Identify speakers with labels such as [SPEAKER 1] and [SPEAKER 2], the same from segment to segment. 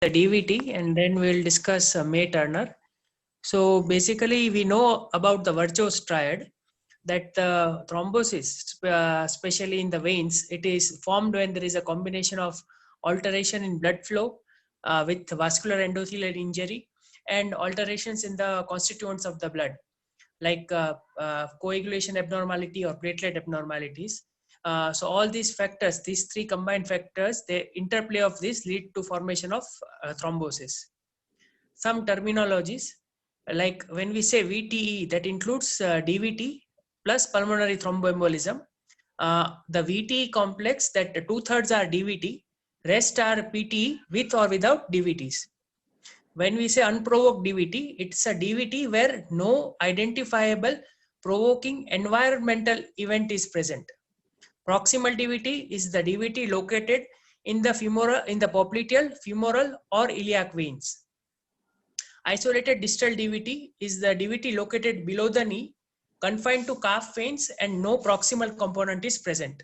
[SPEAKER 1] the DVT, and then we'll discuss May Turner. So basically, we know about the Virchow's triad, that the thrombosis, especially in the veins, it is formed when there is a combination of alteration in blood flow with vascular endothelial injury and alterations in the constituents of the blood, like coagulation abnormality or platelet abnormalities. So all these factors, these three combined factors, the interplay of this lead to formation of thrombosis. Some terminologies, like when we say VTE, that includes DVT plus pulmonary thromboembolism. The VTE complex, that 2/3 are DVT, rest are PTE with or without DVTs. When we say unprovoked DVT, it's a DVT where no identifiable provoking environmental event is present. Proximal DVT is the DVT located in the femoral, in the popliteal, femoral, or iliac veins. Isolated distal DVT is the DVT located below the knee, confined to calf veins, and no proximal component is present.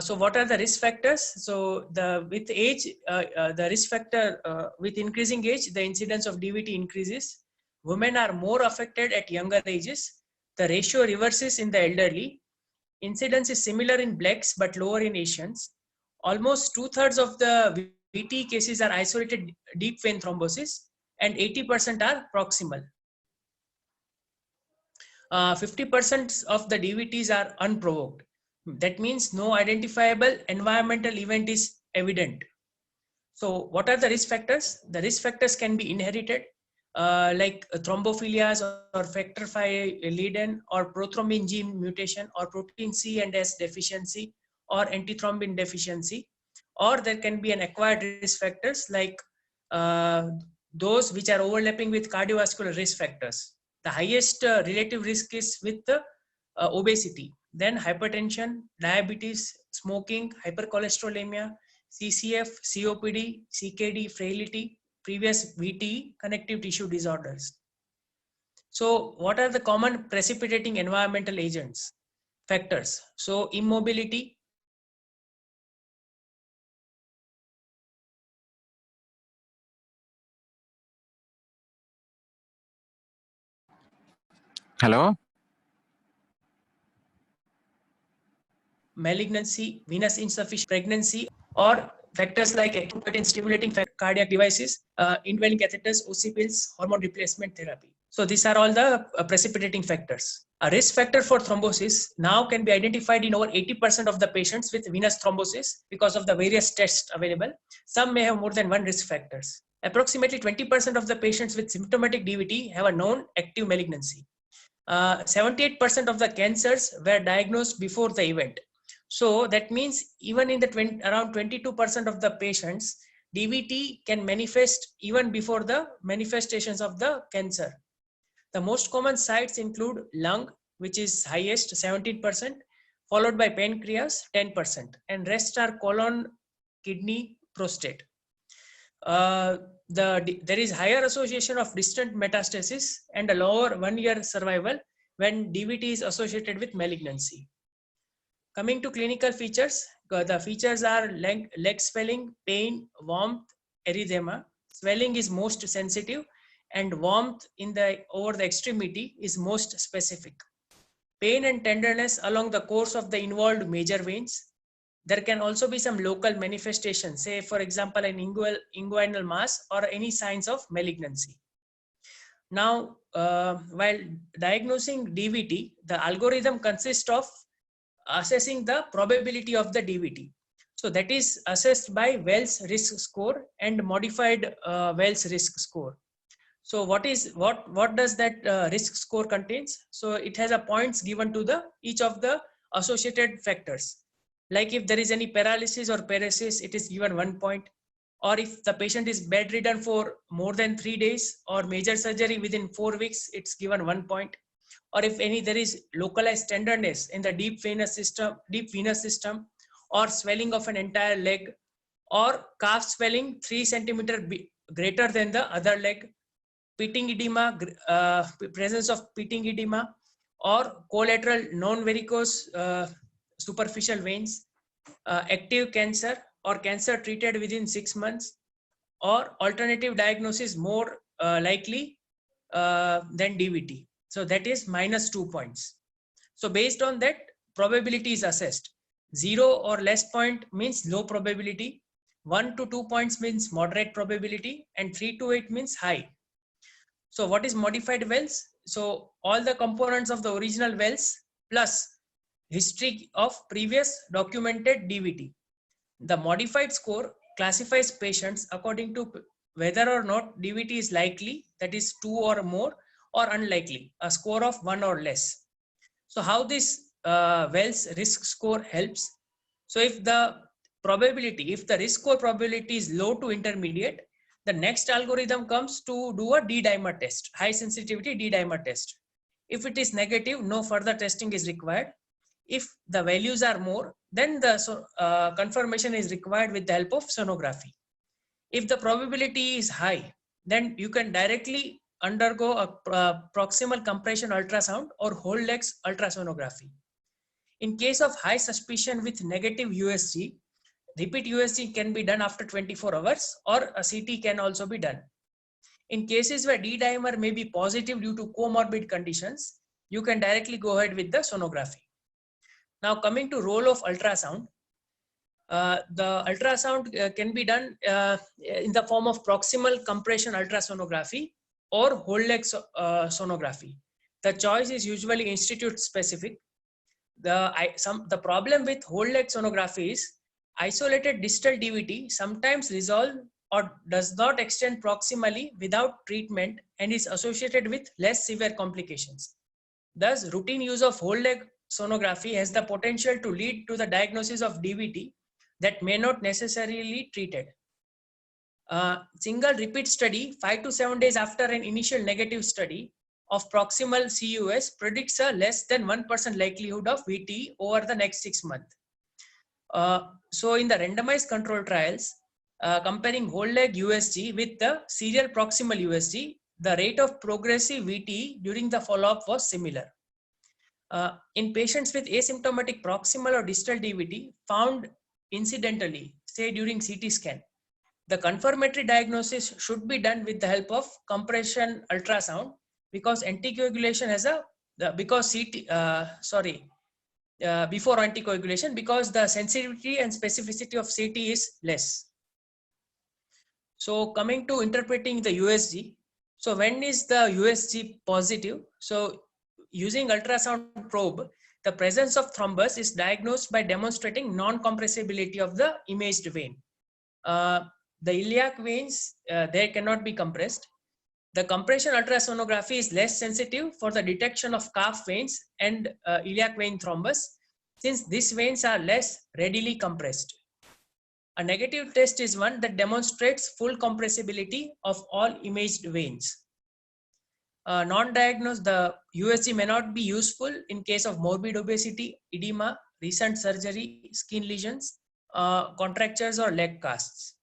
[SPEAKER 1] So what are the risk factors? So with age, the risk factor, with increasing age, the incidence of DVT increases. Women are more affected at younger ages. The ratio reverses in the elderly. Incidence is similar in blacks but lower in Asians. Almost 2/3 of the VT cases are isolated deep vein thrombosis, and 80% are proximal. 50% of the DVTs are unprovoked. That means no identifiable environmental event is evident. So what are the risk factors? The risk factors can be inherited, like thrombophilias or factor V Leiden or prothrombin gene mutation or protein C and S deficiency or antithrombin deficiency, or there can be an acquired risk factors like those which are overlapping with cardiovascular risk factors. The highest relative risk is with obesity, then hypertension, diabetes, smoking, hypercholesterolemia, CCF, COPD, CKD, frailty, previous VTE, connective tissue disorders. So what are the common precipitating environmental agents, factors? So immobility,
[SPEAKER 2] Hello?
[SPEAKER 1] malignancy, venous insufficiency, pregnancy, or factors like acute stimulating cardiac devices, indwelling catheters, OC pills, hormone replacement therapy. So these are all the precipitating factors. A risk factor for thrombosis now can be identified in over 80% of the patients with venous thrombosis because of the various tests available. Some may have more than one risk factors. Approximately 20% of the patients with symptomatic DVT have a known active malignancy. 78% of the cancers were diagnosed before the event. So that means even in the around 22% of the patients, DVT can manifest even before the manifestations of the cancer. The most common sites include lung, which is highest, 17%, followed by pancreas, 10%, and rest are colon, kidney, prostate. There is higher association of distant metastasis and a lower 1-year survival when DVT is associated with malignancy. Coming to clinical features, the features are leg swelling, pain, warmth, erythema. Swelling is most sensitive, and warmth over the extremity is most specific. Pain and tenderness along the course of the involved major veins. There can also be some local manifestations, say for example an inguinal mass or any signs of malignancy. Now, while diagnosing DVT, the algorithm consists of assessing the probability of the DVT. So that is assessed by Wells risk score and modified Wells risk score. So what does that risk score contains? So it has a points given to each of the associated factors. Like if there is any paralysis or paresis, it is given 1 point. Or if the patient is bedridden for more than 3 days or major surgery within 4 weeks, it's given 1 point. Or if there is localized tenderness in the deep venous system, or swelling of an entire leg, or calf swelling 3 centimeter greater than the other leg, pitting edema, presence of pitting edema, or collateral non-varicose superficial veins, active cancer or cancer treated within 6 months, or alternative diagnosis more likely than DVT. So that is -2 points. So based on that, probability is assessed. 0 or less point means low probability, 1 to 2 points means moderate probability, and 3 to 8 means high. So what is modified Wells? So all the components of the original Wells plus history of previous documented DVT. The modified score classifies patients according to whether or not DVT is likely, that is 2 or more, or unlikely, a score of 1 or less. So how this Wells risk score helps? So if the risk score probability is low to intermediate, the next algorithm comes to do a D-dimer test, high sensitivity D-dimer test. If it is negative, no further testing is required. If the values are more, then the confirmation is required with the help of sonography. If the probability is high, then you can directly undergo a proximal compression ultrasound or whole legs ultrasonography. In case of high suspicion with negative USG, repeat USG can be done after 24 hours, or a CT can also be done. In cases where D-dimer may be positive due to comorbid conditions, you can directly go ahead with the sonography. Now coming to role of ultrasound, the ultrasound can be done in the form of proximal compression ultrasonography or whole leg sonography. The choice is usually institute specific. The problem with whole leg sonography is isolated distal DVT sometimes resolve or does not extend proximally without treatment and is associated with less severe complications. Thus, routine use of whole leg sonography has the potential to lead to the diagnosis of DVT that may not necessarily treated. Single repeat study 5 to 7 days after an initial negative study of proximal CUS predicts a less than 1% likelihood of VT over the next 6 months. So in the randomized control trials, comparing whole leg USG with the serial proximal USG, the rate of progressive VT during the follow-up was similar. In patients with asymptomatic proximal or distal DVT found incidentally, say during CT scan, the confirmatory diagnosis should be done with the help of compression ultrasound because anticoagulation has a before anticoagulation, because the sensitivity and specificity of CT is less. So coming to interpreting the USG, so when is the USG positive? So using ultrasound probe, the presence of thrombus is diagnosed by demonstrating non-compressibility of the imaged vein. The iliac veins, they cannot be compressed. The compression ultrasonography is less sensitive for the detection of calf veins and iliac vein thrombus, since these veins are less readily compressed. A negative test is one that demonstrates full compressibility of all imaged veins. Non-diagnosed, the USG may not be useful in case of morbid obesity, edema, recent surgery, skin lesions, contractures or leg casts.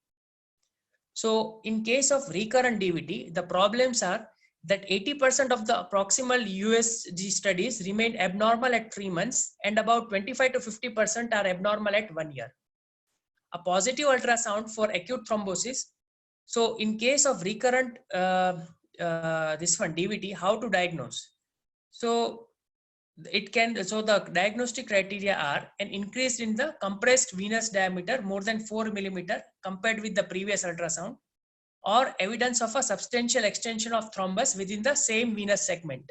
[SPEAKER 1] So in case of recurrent DVT, the problems are that 80% of the proximal USG studies remain abnormal at 3 months and about 25 to 50% are abnormal at 1 year. A positive ultrasound for acute thrombosis. So in case of recurrent DVT, how to diagnose? So the diagnostic criteria are an increase in the compressed venous diameter more than 4 millimeter compared with the previous ultrasound, or evidence of a substantial extension of thrombus within the same venous segment.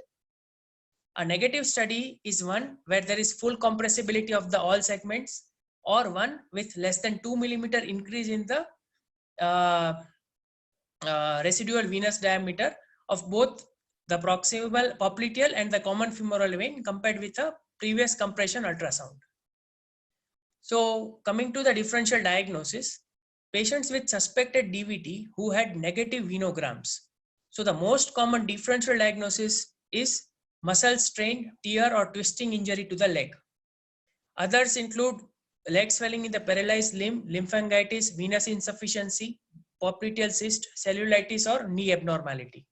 [SPEAKER 1] A negative study is one where there is full compressibility of the all segments, or one with less than 2 millimeter increase in the residual venous diameter of both the proximal popliteal and the common femoral vein compared with a previous compression ultrasound. So coming to the differential diagnosis, patients with suspected DVT who had negative venograms. So the most common differential diagnosis is muscle strain, tear or twisting injury to the leg. Others include leg swelling in the paralyzed limb, lymphangitis, venous insufficiency, popliteal cyst, cellulitis or knee abnormality.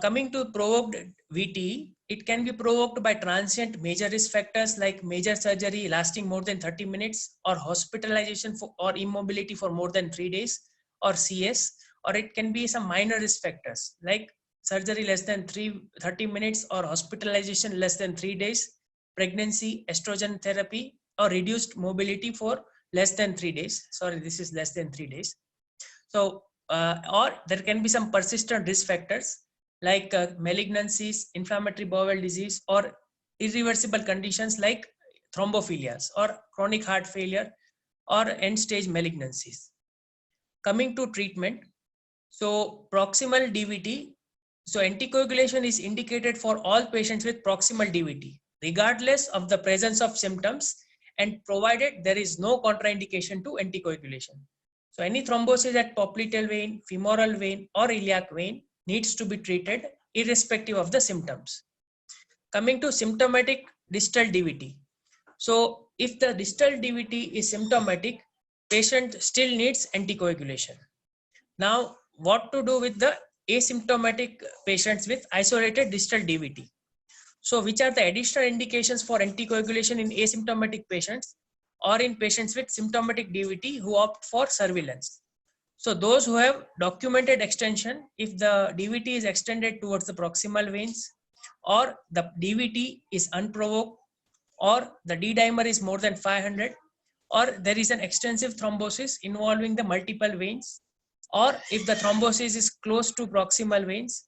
[SPEAKER 1] Coming to provoked VT, it can be provoked by transient major risk factors like major surgery lasting more than 30 minutes or hospitalization or immobility for more than 3 days, or CS, or it can be some minor risk factors like surgery less than 30 minutes or hospitalization less than 3 days, pregnancy, estrogen therapy, or reduced mobility for less than 3 days. Sorry, this is less than 3 days. So, or there can be some persistent risk factors like malignancies, inflammatory bowel disease, or irreversible conditions like thrombophilias or chronic heart failure or end-stage malignancies. Coming to treatment, so proximal DVT, so anticoagulation is indicated for all patients with proximal DVT, regardless of the presence of symptoms and provided there is no contraindication to anticoagulation. So any thrombosis at popliteal vein, femoral vein, or iliac vein needs to be treated irrespective of the symptoms. Coming to symptomatic distal DVT. So if the distal DVT is symptomatic, patient still needs anticoagulation. Now, what to do with the asymptomatic patients with isolated distal DVT? So which are the additional indications for anticoagulation in asymptomatic patients or in patients with symptomatic DVT who opt for surveillance? So those who have documented extension, if the DVT is extended towards the proximal veins, or the DVT is unprovoked, or the D dimer is more than 500, or there is an extensive thrombosis involving the multiple veins, or if the thrombosis is close to proximal veins,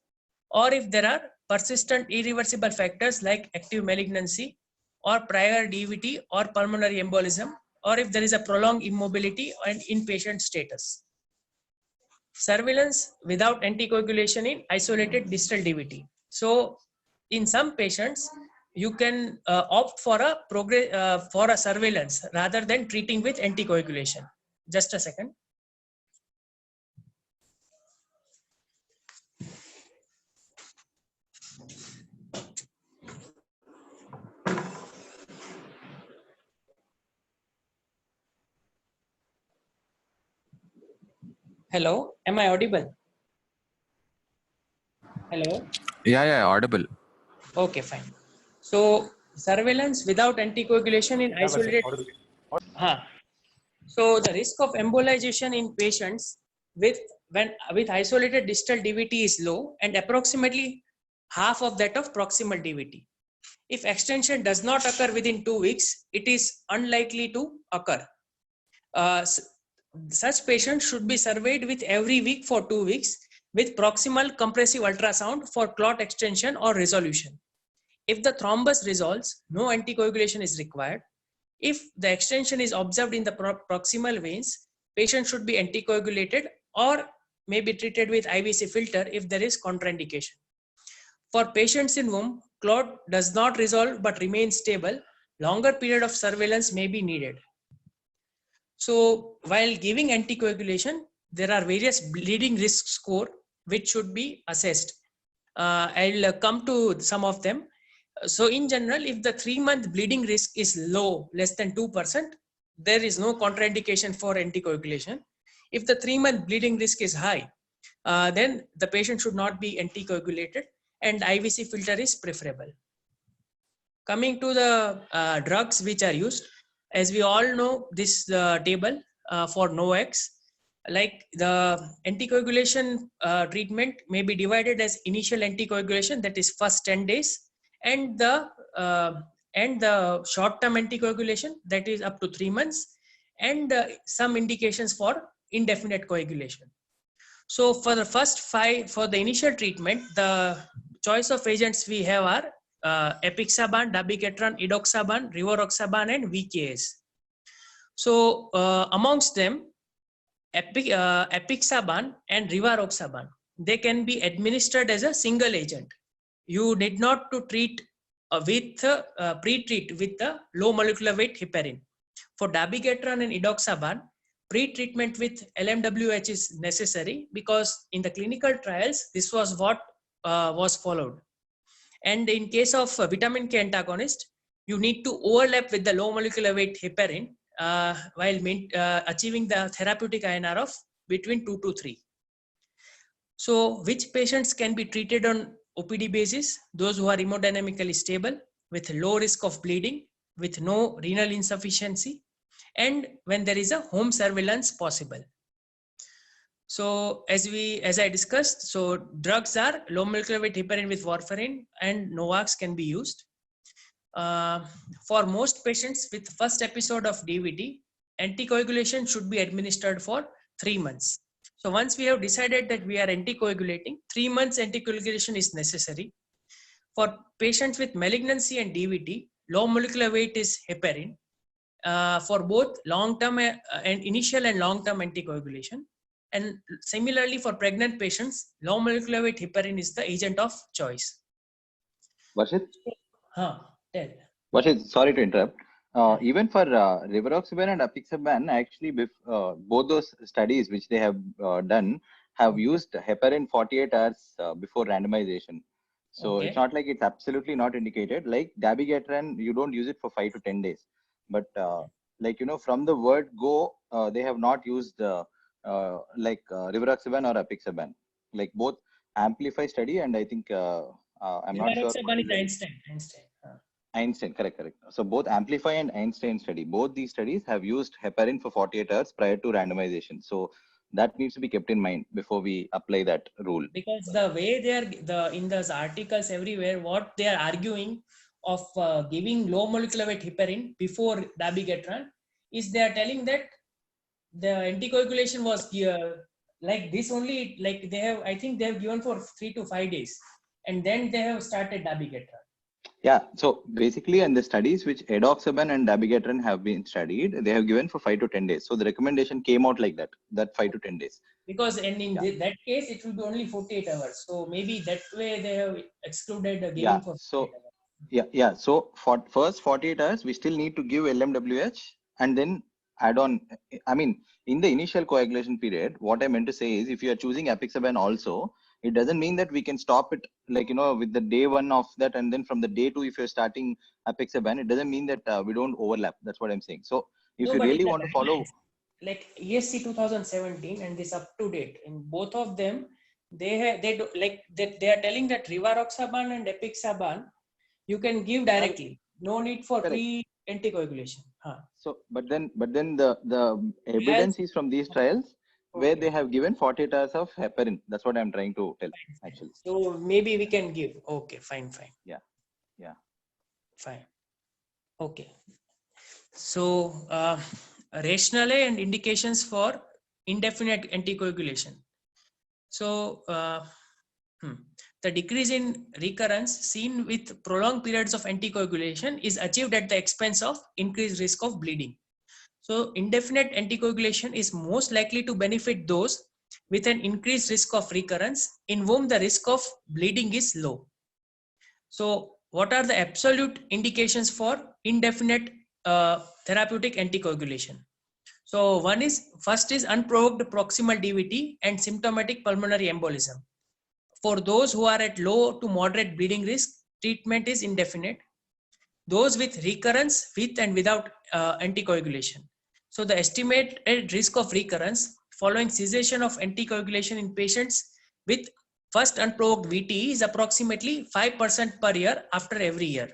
[SPEAKER 1] or if there are persistent irreversible factors like active malignancy or prior DVT or pulmonary embolism, or if there is a prolonged immobility and inpatient status. Surveillance without anticoagulation in isolated distal DVT. So in some patients, you can opt for a surveillance rather than treating with anticoagulation. Just a second. Hello, am I audible? Hello.
[SPEAKER 2] Yeah, audible.
[SPEAKER 1] Okay, fine. So surveillance without anticoagulation in isolated. So the risk of embolization in patients with isolated distal DVT is low and approximately half of that of proximal DVT. If extension does not occur within 2 weeks, it is unlikely to occur. Such patients should be surveyed with every week for 2 weeks with proximal compressive ultrasound for clot extension or resolution. If the thrombus resolves, no anticoagulation is required. If the extension is observed in the proximal veins, patient should be anticoagulated or may be treated with IVC filter if there is contraindication. For patients in whom clot does not resolve but remains stable, longer period of surveillance may be needed. So while giving anticoagulation, there are various bleeding risk score which should be assessed. I'll come to some of them. So in general, if the 3-month bleeding risk is low, less than 2%, there is no contraindication for anticoagulation. If the 3-month bleeding risk is high, then the patient should not be anticoagulated and IVC filter is preferable. Coming to the drugs which are used, as we all know this table for NOACs, like the anticoagulation treatment may be divided as initial anticoagulation, that is first 10 days, and the short-term anticoagulation, that is up to 3 months, and some indications for indefinite coagulation. So for the first 5, for the initial treatment, the choice of agents we have are apixaban, dabigatran, edoxaban, rivaroxaban, and VKS. So amongst them, apixaban and rivaroxaban, they can be administered as a single agent. You need not to treat pre-treat with the low molecular weight heparin. For dabigatran and edoxaban, pre-treatment with LMWH is necessary because in the clinical trials, this was what was followed. And in case of vitamin K antagonist, you need to overlap with the low molecular weight heparin while achieving the therapeutic INR of between 2 to 3. So which patients can be treated on OPD basis? Those who are hemodynamically stable, with low risk of bleeding, with no renal insufficiency, and when there is a home surveillance possible. So as I discussed, so drugs are low molecular weight heparin with warfarin and NOACs can be used. For most patients with first episode of DVT, anticoagulation should be administered for 3 months. So once we have decided that we are anticoagulating, 3 months anticoagulation is necessary. For patients with malignancy and DVT, low molecular weight is heparin for both long-term and initial and long-term anticoagulation. And similarly, for pregnant patients, low molecular weight heparin is the agent of choice.
[SPEAKER 2] Varshit?
[SPEAKER 1] Tell.
[SPEAKER 2] Varshit, sorry to interrupt. Even for rivaroxaban and apixaban, actually, both those studies which they have done have used heparin 48 hours before randomization. So it's not like it's absolutely not indicated. Like dabigatran, you don't use it for 5 to 10 days. But like, you know, from the word go, they have not used rivaroxaban or apixaban. Like both Amplify study and I think I'm not sure. Einstein, correct. So both Amplify and Einstein study, both these studies have used heparin for 48 hours prior to randomization. So that needs to be kept in mind before we apply that rule.
[SPEAKER 1] Because the way they are in those articles everywhere, what they are arguing of giving low molecular weight heparin before dabigatran is they are telling that the anticoagulation was like this only, like they have, I think they have given for 3 to 5 days and then they have started dabigatran.
[SPEAKER 2] Yeah, so basically in the studies which edoxaban and dabigatran have been studied, they have given for 5 to 10 days. So the recommendation came out like that 5 to 10 days.
[SPEAKER 1] Because in that case, it will be only 48 hours. So maybe that way they have excluded giving for 48 hours.
[SPEAKER 2] Yeah. So for first 48 hours, we still need to give LMWH and then add on. I mean, in the initial coagulation period, what I meant to say is if you are choosing apixaban also, it doesn't mean that we can stop it like, you know, with the day 1 of that. And then from the day 2, if you're starting apixaban, it doesn't mean that we don't overlap. That's what I'm saying. So if you really want to follow.
[SPEAKER 1] Like ESC 2017 and this up to date, in both of them, they are telling that rivaroxaban and apixaban, you can give directly. No need for pre-anticoagulation.
[SPEAKER 2] So, but then the evidence is from these trials where they have given 48 hours of heparin. That's what I'm trying to tell, actually.
[SPEAKER 1] So maybe we can give. Okay, fine.
[SPEAKER 2] Yeah.
[SPEAKER 1] Fine. Okay. So, rationale and indications for indefinite anticoagulation. So, the decrease in recurrence seen with prolonged periods of anticoagulation is achieved at the expense of increased risk of bleeding. So indefinite anticoagulation is most likely to benefit those with an increased risk of recurrence in whom the risk of bleeding is low. So what are the absolute indications for indefinite therapeutic anticoagulation? So first is unprovoked proximal DVT and symptomatic pulmonary embolism. For those who are at low to moderate bleeding risk, treatment is indefinite. Those with recurrence with and without anticoagulation. So the estimated risk of recurrence following cessation of anticoagulation in patients with first unprovoked VTE is approximately 5% per year after every year.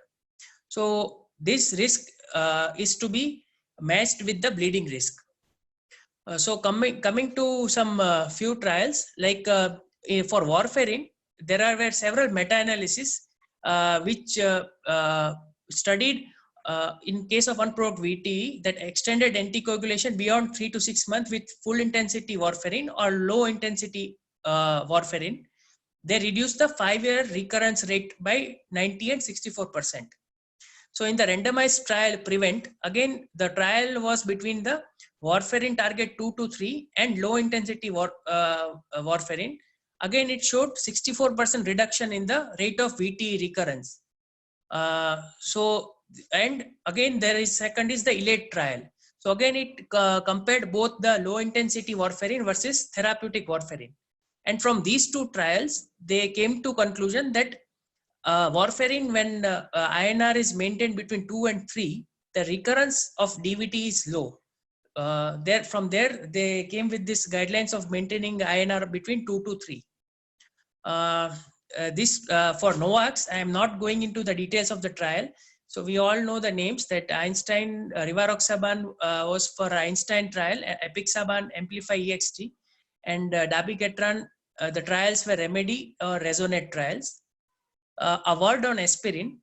[SPEAKER 1] So this risk is to be matched with the bleeding risk. So coming to some few trials, like for warfarin, there were several meta-analyses which studied in case of unprovoked VTE that extended anticoagulation beyond 3 to 6 months with full intensity warfarin or low intensity warfarin. They reduced the 5-year recurrence rate by 90 and 64%. So in the randomized trial PREVENT, again, the trial was between the warfarin target 2 to 3 and low intensity warfarin. Again, it showed 64% reduction in the rate of VTE recurrence. And again, second is the ELATE trial. So again, it compared both the low intensity warfarin versus therapeutic warfarin. And from these two trials, they came to conclusion that warfarin, when INR is maintained between 2 and 3, the recurrence of DVT is low. From there, they came with this guidelines of maintaining INR between 2 to 3. For NOACs, I am not going into the details of the trial. So we all know the names that rivaroxaban was for Einstein trial, apixaban, Amplify EXT, and dabigatran, the trials were Remedy or Resonate trials. A word on aspirin.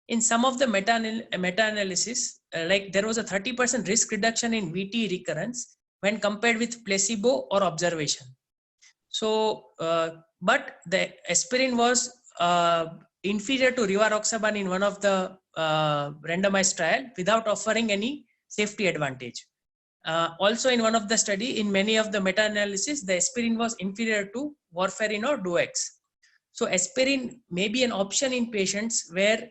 [SPEAKER 1] In some of the meta-analysis, like there was a 30% risk reduction in VT recurrence when compared with placebo or observation. So, but the aspirin was inferior to rivaroxaban in one of the randomized trial without offering any safety advantage. Also in one of the study, in many of the meta-analysis, the aspirin was inferior to warfarin or DOAX. So aspirin may be an option in patients where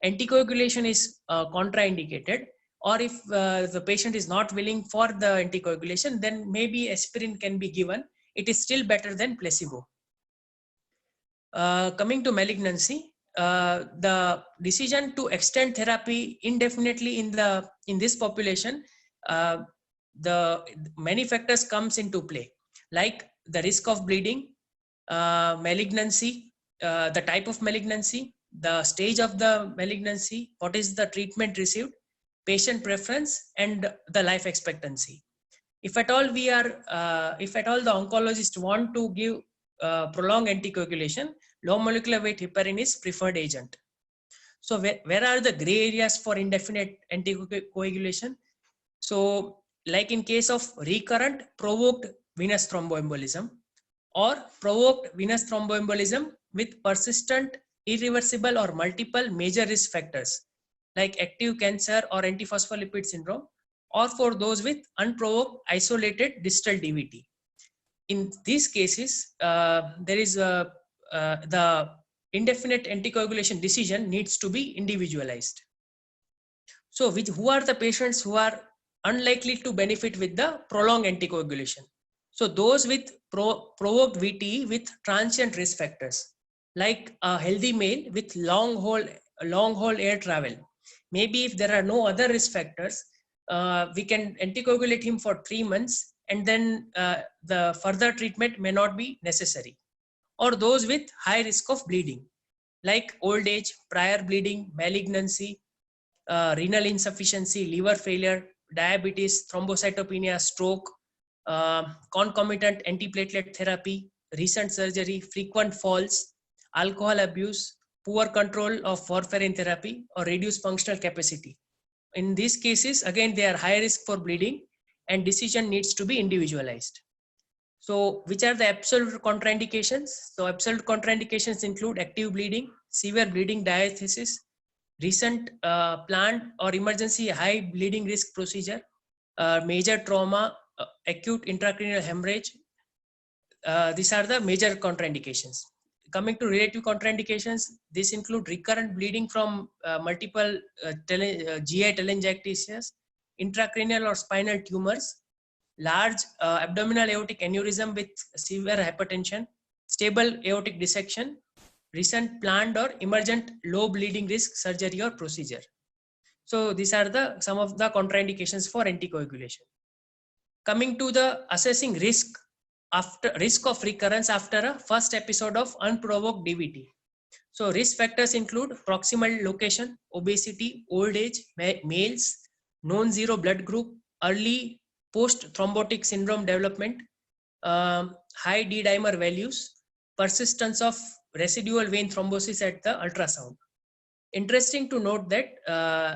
[SPEAKER 1] anticoagulation is contraindicated, or if the patient is not willing for the anticoagulation, then maybe aspirin can be given. It is still better than placebo. Coming to malignancy, the decision to extend therapy indefinitely in this population, the many factors comes into play, like the risk of bleeding, malignancy, the type of malignancy, the stage of the malignancy, what is the treatment received, patient preference, and the life expectancy. If at all we are, if at all the oncologist want to give prolonged anticoagulation, low molecular weight heparin is preferred agent. So where are the gray areas for indefinite anticoagulation? So like in case of recurrent provoked venous thromboembolism or provoked venous thromboembolism with persistent, irreversible or multiple major risk factors like active cancer or antiphospholipid syndrome, or for those with unprovoked isolated distal DVT. In these cases, there is the indefinite anticoagulation decision needs to be individualized. So who are the patients who are unlikely to benefit with the prolonged anticoagulation? So those with provoked VTE with transient risk factors, like a healthy male with long haul air travel. Maybe if there are no other risk factors, we can anticoagulate him for 3 months, and then the further treatment may not be necessary. Or those with high risk of bleeding, like old age, prior bleeding, malignancy, renal insufficiency, liver failure, diabetes, thrombocytopenia, stroke, concomitant antiplatelet therapy, recent surgery, frequent falls, alcohol abuse, poor control of warfarin therapy, or reduced functional capacity. In these cases, again, they are high risk for bleeding and decision needs to be individualized. So which are the absolute contraindications? So absolute contraindications include active bleeding, severe bleeding diathesis, recent planned or emergency high bleeding risk procedure, major trauma, acute intracranial hemorrhage. These are the major contraindications. Coming to relative contraindications, these include recurrent bleeding from multiple GI telangiectasias, intracranial or spinal tumors, large abdominal aortic aneurysm with severe hypertension, stable aortic dissection, recent planned or emergent low bleeding risk surgery or procedure. So these are some of the contraindications for anticoagulation. Coming to the assessing risk of recurrence after a first episode of unprovoked DVT. So risk factors include proximal location, obesity, old age, males, non-zero blood group, early post-thrombotic syndrome development, high D-dimer values, persistence of residual vein thrombosis at the ultrasound. Interesting to note that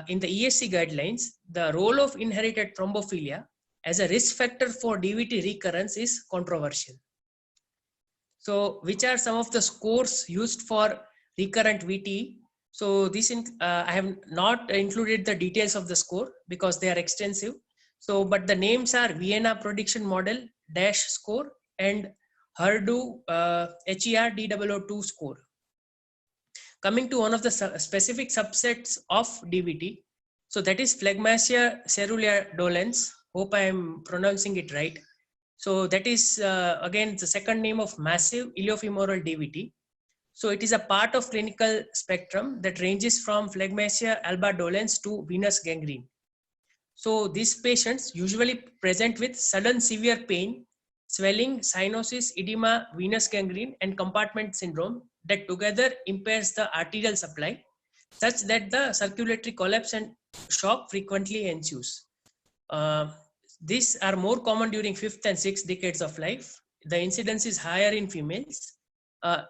[SPEAKER 1] in the ESC guidelines, the role of inherited thrombophilia as a risk factor for DVT recurrence is controversial. So which are some of the scores used for recurrent VTE? So this I have not included the details of the score because they are extensive. So, but the names are Vienna Prediction Model Dash score and HER2 HER-D002 score. Coming to one of the specific subsets of DVT, so that is phlegmasia cerulea dolens. Hope I am pronouncing it right. So that is again the second name of massive iliofemoral DVT. So it is a part of clinical spectrum that ranges from phlegmasia alba dolens to venous gangrene. So these patients usually present with sudden severe pain, swelling, cyanosis, edema, venous gangrene, and compartment syndrome that together impairs the arterial supply such that the circulatory collapse and shock frequently ensues. These are more common during 5th and 6th decades of life. the incidence is higher in females.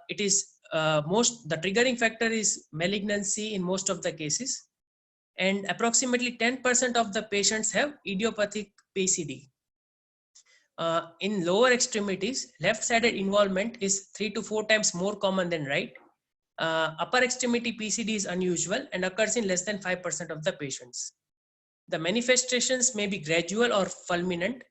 [SPEAKER 1] It is the triggering factor is malignancy in most of the cases, and approximately 10% of the patients have idiopathic PCD. In lower extremities, left-sided involvement is 3 to 4 times more common than right. Upper extremity PCD is unusual and occurs in less than 5% of the patients. The manifestations may be gradual or fulminant.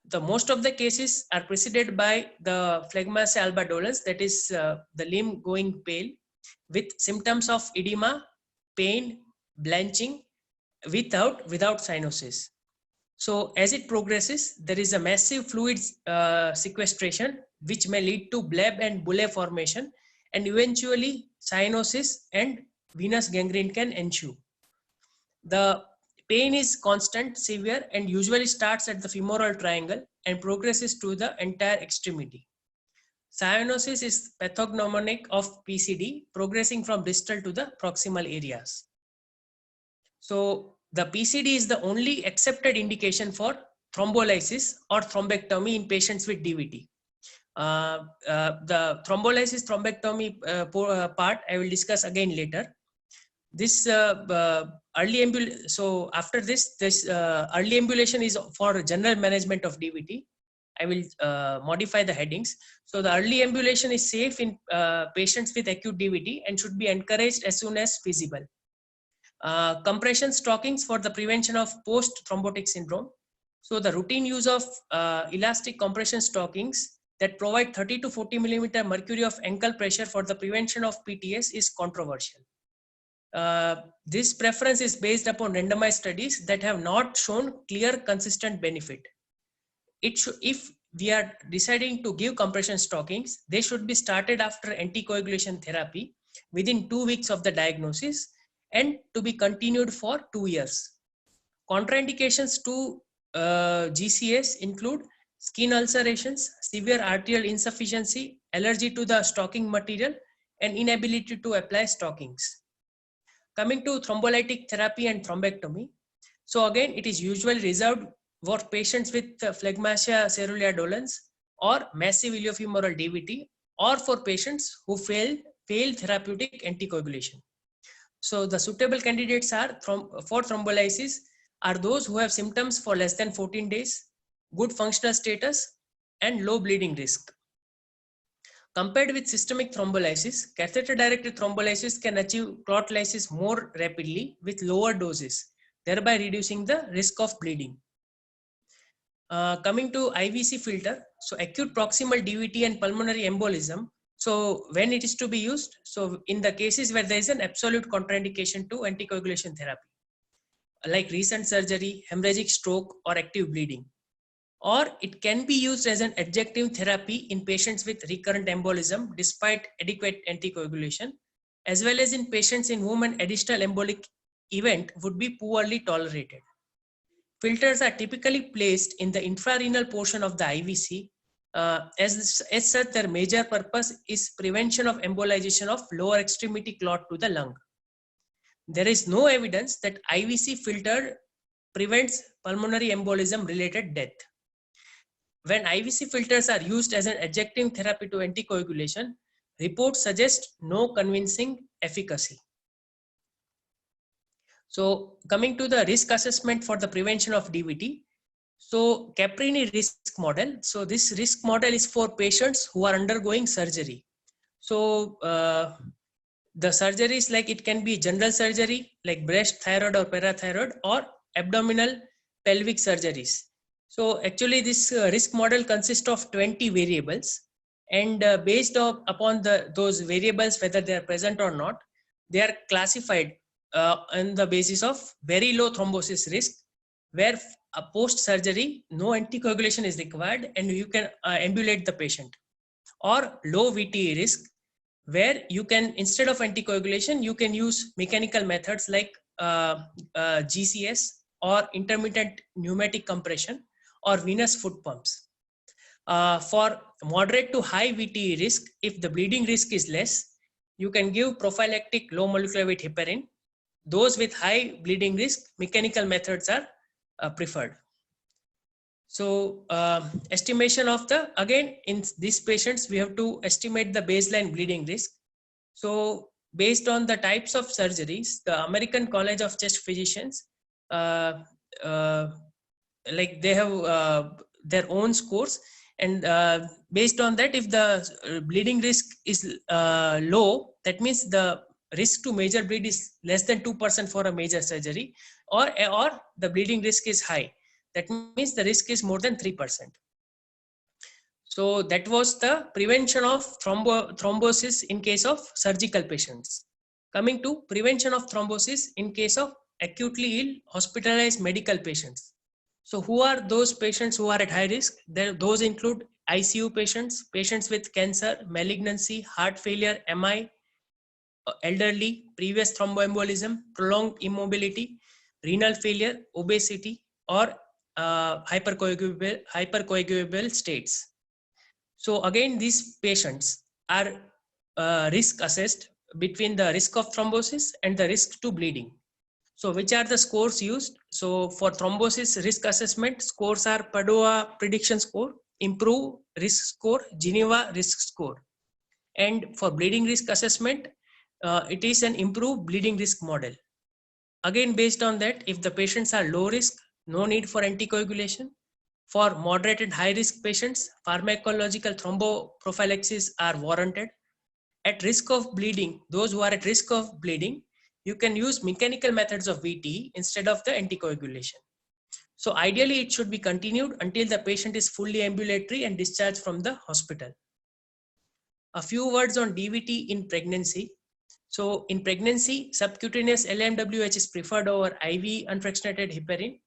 [SPEAKER 1] The most of the cases are preceded by the phlegmasia albadolens, that is the limb going pale, with symptoms of edema, pain, blanching, without cyanosis. So as it progresses, there is a massive fluid sequestration, which may lead to bleb and bullae formation, and eventually cyanosis and venous gangrene can ensue. The pain is constant, severe, and usually starts at the femoral triangle and progresses to the entire extremity. Cyanosis is pathognomonic of PCD, progressing from distal to the proximal areas. So the PCD is the only accepted indication for thrombolysis or thrombectomy in patients with DVT. The thrombolysis thrombectomy part I will discuss again later. This early ambulation. So after this early ambulation is for general management of DVT. I will modify the headings. So the early ambulation is safe in patients with acute DVT and should be encouraged as soon as feasible. Compression stockings for the prevention of post-thrombotic syndrome. So the routine use of elastic compression stockings that provide 30 to 40 millimeter mercury of ankle pressure for the prevention of PTS is controversial. This preference is based upon randomized studies that have not shown clear, consistent benefit. If we are deciding to give compression stockings, they should be started after anticoagulation therapy within 2 weeks of the diagnosis and to be continued for 2 years. Contraindications to GCS include skin ulcerations, severe arterial insufficiency, allergy to the stocking material, and inability to apply stockings. Coming to thrombolytic therapy and thrombectomy. So again, it is usually reserved for patients with phlegmasia cerulea dolens or massive iliofemoral DVT, or for patients who fail therapeutic anticoagulation. So the suitable candidates are for thrombolysis are those who have symptoms for less than 14 days, good functional status, and low bleeding risk. Compared with systemic thrombolysis, catheter-directed thrombolysis can achieve clot lysis more rapidly with lower doses, thereby reducing the risk of bleeding. Coming to IVC filter, so acute proximal DVT and pulmonary embolism. So when it is to be used, so in the cases where there is an absolute contraindication to anticoagulation therapy, like recent surgery, hemorrhagic stroke, or active bleeding. Or it can be used as an adjunctive therapy in patients with recurrent embolism despite adequate anticoagulation, as well as in patients in whom an additional embolic event would be poorly tolerated. Filters are typically placed in the infrarenal portion of the IVC. As such, their major purpose is prevention of embolization of lower extremity clot to the lung. There is no evidence that IVC filter prevents pulmonary embolism related death. When IVC filters are used as an adjunctive therapy to anticoagulation, reports suggest no convincing efficacy. So coming to the risk assessment for the prevention of DVT. So Caprini risk model. So this risk model is for patients who are undergoing surgery. So the surgeries, like it can be general surgery like breast, thyroid or parathyroid, or abdominal pelvic surgeries. So actually this risk model consists of 20 variables, and based upon those variables, whether they are present or not, they are classified on the basis of very low thrombosis risk, where post-surgery no anticoagulation is required and you can ambulate the patient, or low VTE risk, where you can, instead of anticoagulation, you can use mechanical methods like GCS or intermittent pneumatic compression or venous foot pumps. For moderate to high VTE risk, if the bleeding risk is less, you can give prophylactic low molecular weight heparin. Those with high bleeding risk, mechanical methods are preferred. So estimation of the, again, in these patients, we have to estimate the baseline bleeding risk. So based on the types of surgeries, the American College of Chest Physicians, like they have their own scores, and based on that, if the bleeding risk is low, that means the risk to major bleed is less than 2% for a major surgery, or the bleeding risk is high, that means the risk is more than 3%. So that was the prevention of thrombosis in case of surgical patients. Coming to prevention of thrombosis in case of acutely ill hospitalized medical patients. So who are those patients who are at high risk? Those include ICU patients, patients with cancer, malignancy, heart failure, MI, elderly, previous thromboembolism, prolonged immobility, renal failure, obesity, or hypercoagulable states. So again, these patients are risk assessed between the risk of thrombosis and the risk to bleeding. So which are the scores used? So for thrombosis risk assessment, scores are Padua prediction score, IMPROVE risk score, Geneva risk score. And for bleeding risk assessment, it is an IMPROVE bleeding risk model. Again, based on that, if the patients are low risk, no need for anticoagulation. For moderate and high risk patients, pharmacological thromboprophylaxis are warranted. At risk of bleeding, those who are at risk of bleeding, you can use mechanical methods of VT instead of the anticoagulation. So ideally, it should be continued until the patient is fully ambulatory and discharged from the hospital. A few words on DVT in pregnancy. So in pregnancy, subcutaneous LMWH is preferred over IV unfractionated heparin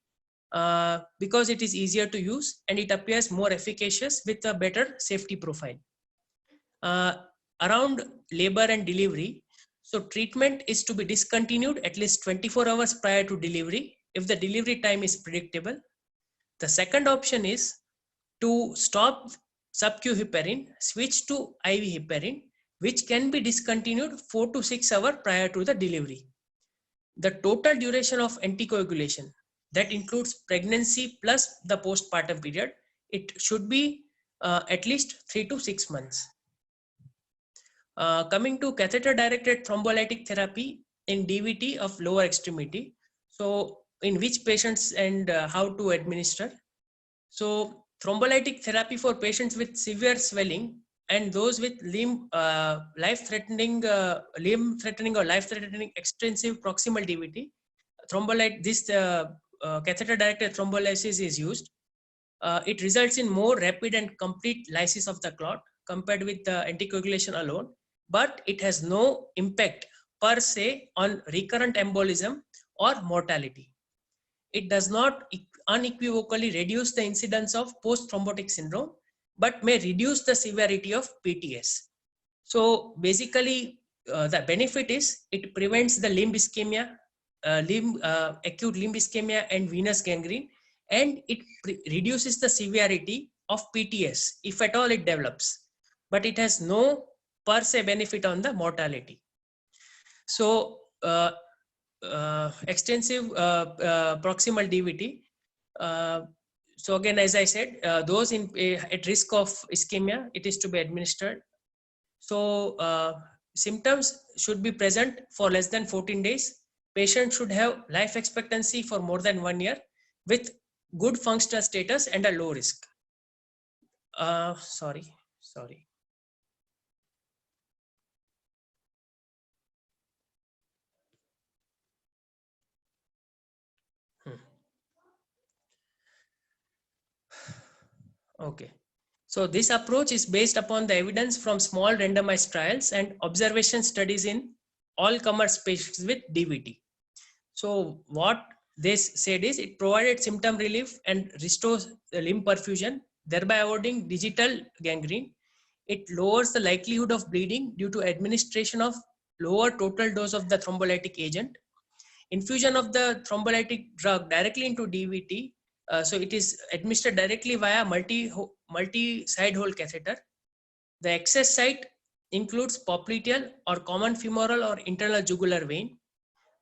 [SPEAKER 1] because it is easier to use and it appears more efficacious with a better safety profile. Around labor and delivery, so treatment is to be discontinued at least 24 hours prior to delivery if the delivery time is predictable. The second option is to stop sub-Q heparin, switch to IV heparin, which can be discontinued 4 to 6 hours prior to the delivery. The total duration of anticoagulation, that includes pregnancy plus the postpartum period, it should be at least 3 to 6 months. Coming to catheter-directed thrombolytic therapy in DVT of lower extremity. So in which patients and how to administer. So thrombolytic therapy for patients with severe swelling and those with life-threatening or life-threatening extensive proximal DVT, catheter-directed thrombolysis is used. It results in more rapid and complete lysis of the clot compared with the anticoagulation alone, but it has no impact per se on recurrent embolism or mortality. It does not unequivocally reduce the incidence of post-thrombotic syndrome, but may reduce the severity of PTS. So basically, the benefit is it prevents the limb ischemia, acute limb ischemia and venous gangrene, and it reduces the severity of PTS if at all it develops, but it has no per se benefit on the mortality. So extensive proximal DVT. So again, as I said, those at risk of ischemia, it is to be administered. So symptoms should be present for less than 14 days. Patient should have life expectancy for more than 1 year with good functional status and a low risk. Sorry. Okay. So this approach is based upon the evidence from small randomized trials and observation studies in all comers patients with DVT. So what they said is it provided symptom relief and restores the limb perfusion, thereby avoiding digital gangrene. It lowers the likelihood of bleeding due to administration of lower total dose of the thrombolytic agent. Infusion of the thrombolytic drug directly into DVT. So it is administered directly via multi-side hole catheter. The access site includes popliteal or common femoral or internal jugular vein.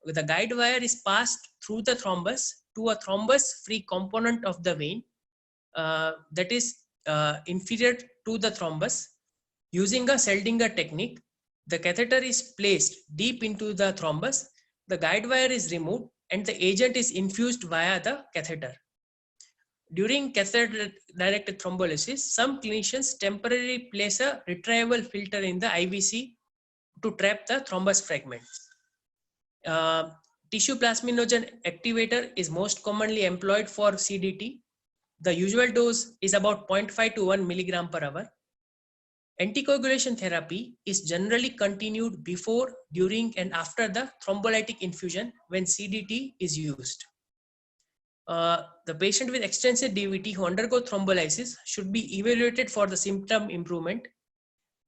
[SPEAKER 1] The guide wire is passed through the thrombus to a thrombus-free component of the vein. that is inferior to the thrombus. Using a Seldinger technique, the catheter is placed deep into the thrombus, the guide wire is removed, and the agent is infused via the catheter. During catheter-directed thrombolysis, some clinicians temporarily place a retrievable filter in the IVC to trap the thrombus fragments. Tissue plasminogen activator is most commonly employed for CDT. The usual dose is about 0.5 to 1 milligram per hour. Anticoagulation therapy is generally continued before, during, and after the thrombolytic infusion when CDT is used. The patient with extensive DVT who undergo thrombolysis should be evaluated for the symptom improvement.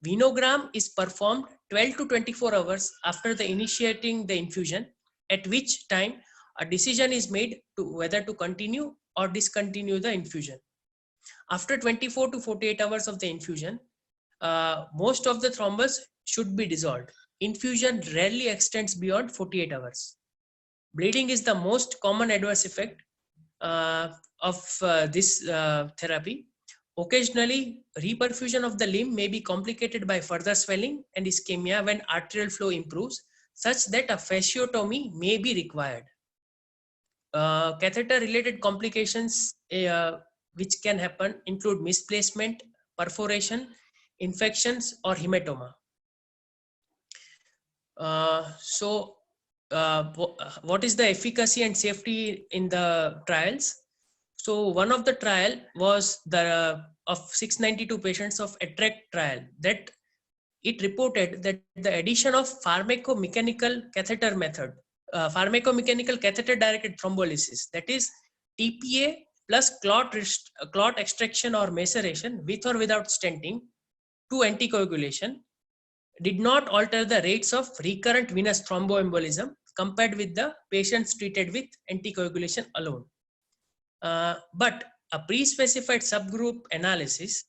[SPEAKER 1] Venogram is performed 12 to 24 hours after the initiating the infusion, at which time a decision is made to whether to continue or discontinue the infusion. After 24 to 48 hours of the infusion, most of the thrombus should be dissolved. Infusion rarely extends beyond 48 hours. Bleeding is the most common adverse effect of this therapy. Occasionally, reperfusion of the limb may be complicated by further swelling and ischemia when arterial flow improves, such that a fasciotomy may be required. Catheter-related complications which can happen include misplacement, perforation, infections, or hematoma. What is the efficacy and safety in the trials? So one of the trial was the of 692 patients of ATTRACT trial, that it reported that the addition of pharmacomechanical catheter method, pharmacomechanical catheter directed thrombolysis, that is TPA plus clot extraction or maceration with or without stenting to anticoagulation, did not alter the rates of recurrent venous thromboembolism compared with the patients treated with anticoagulation alone. But a pre-specified subgroup analysis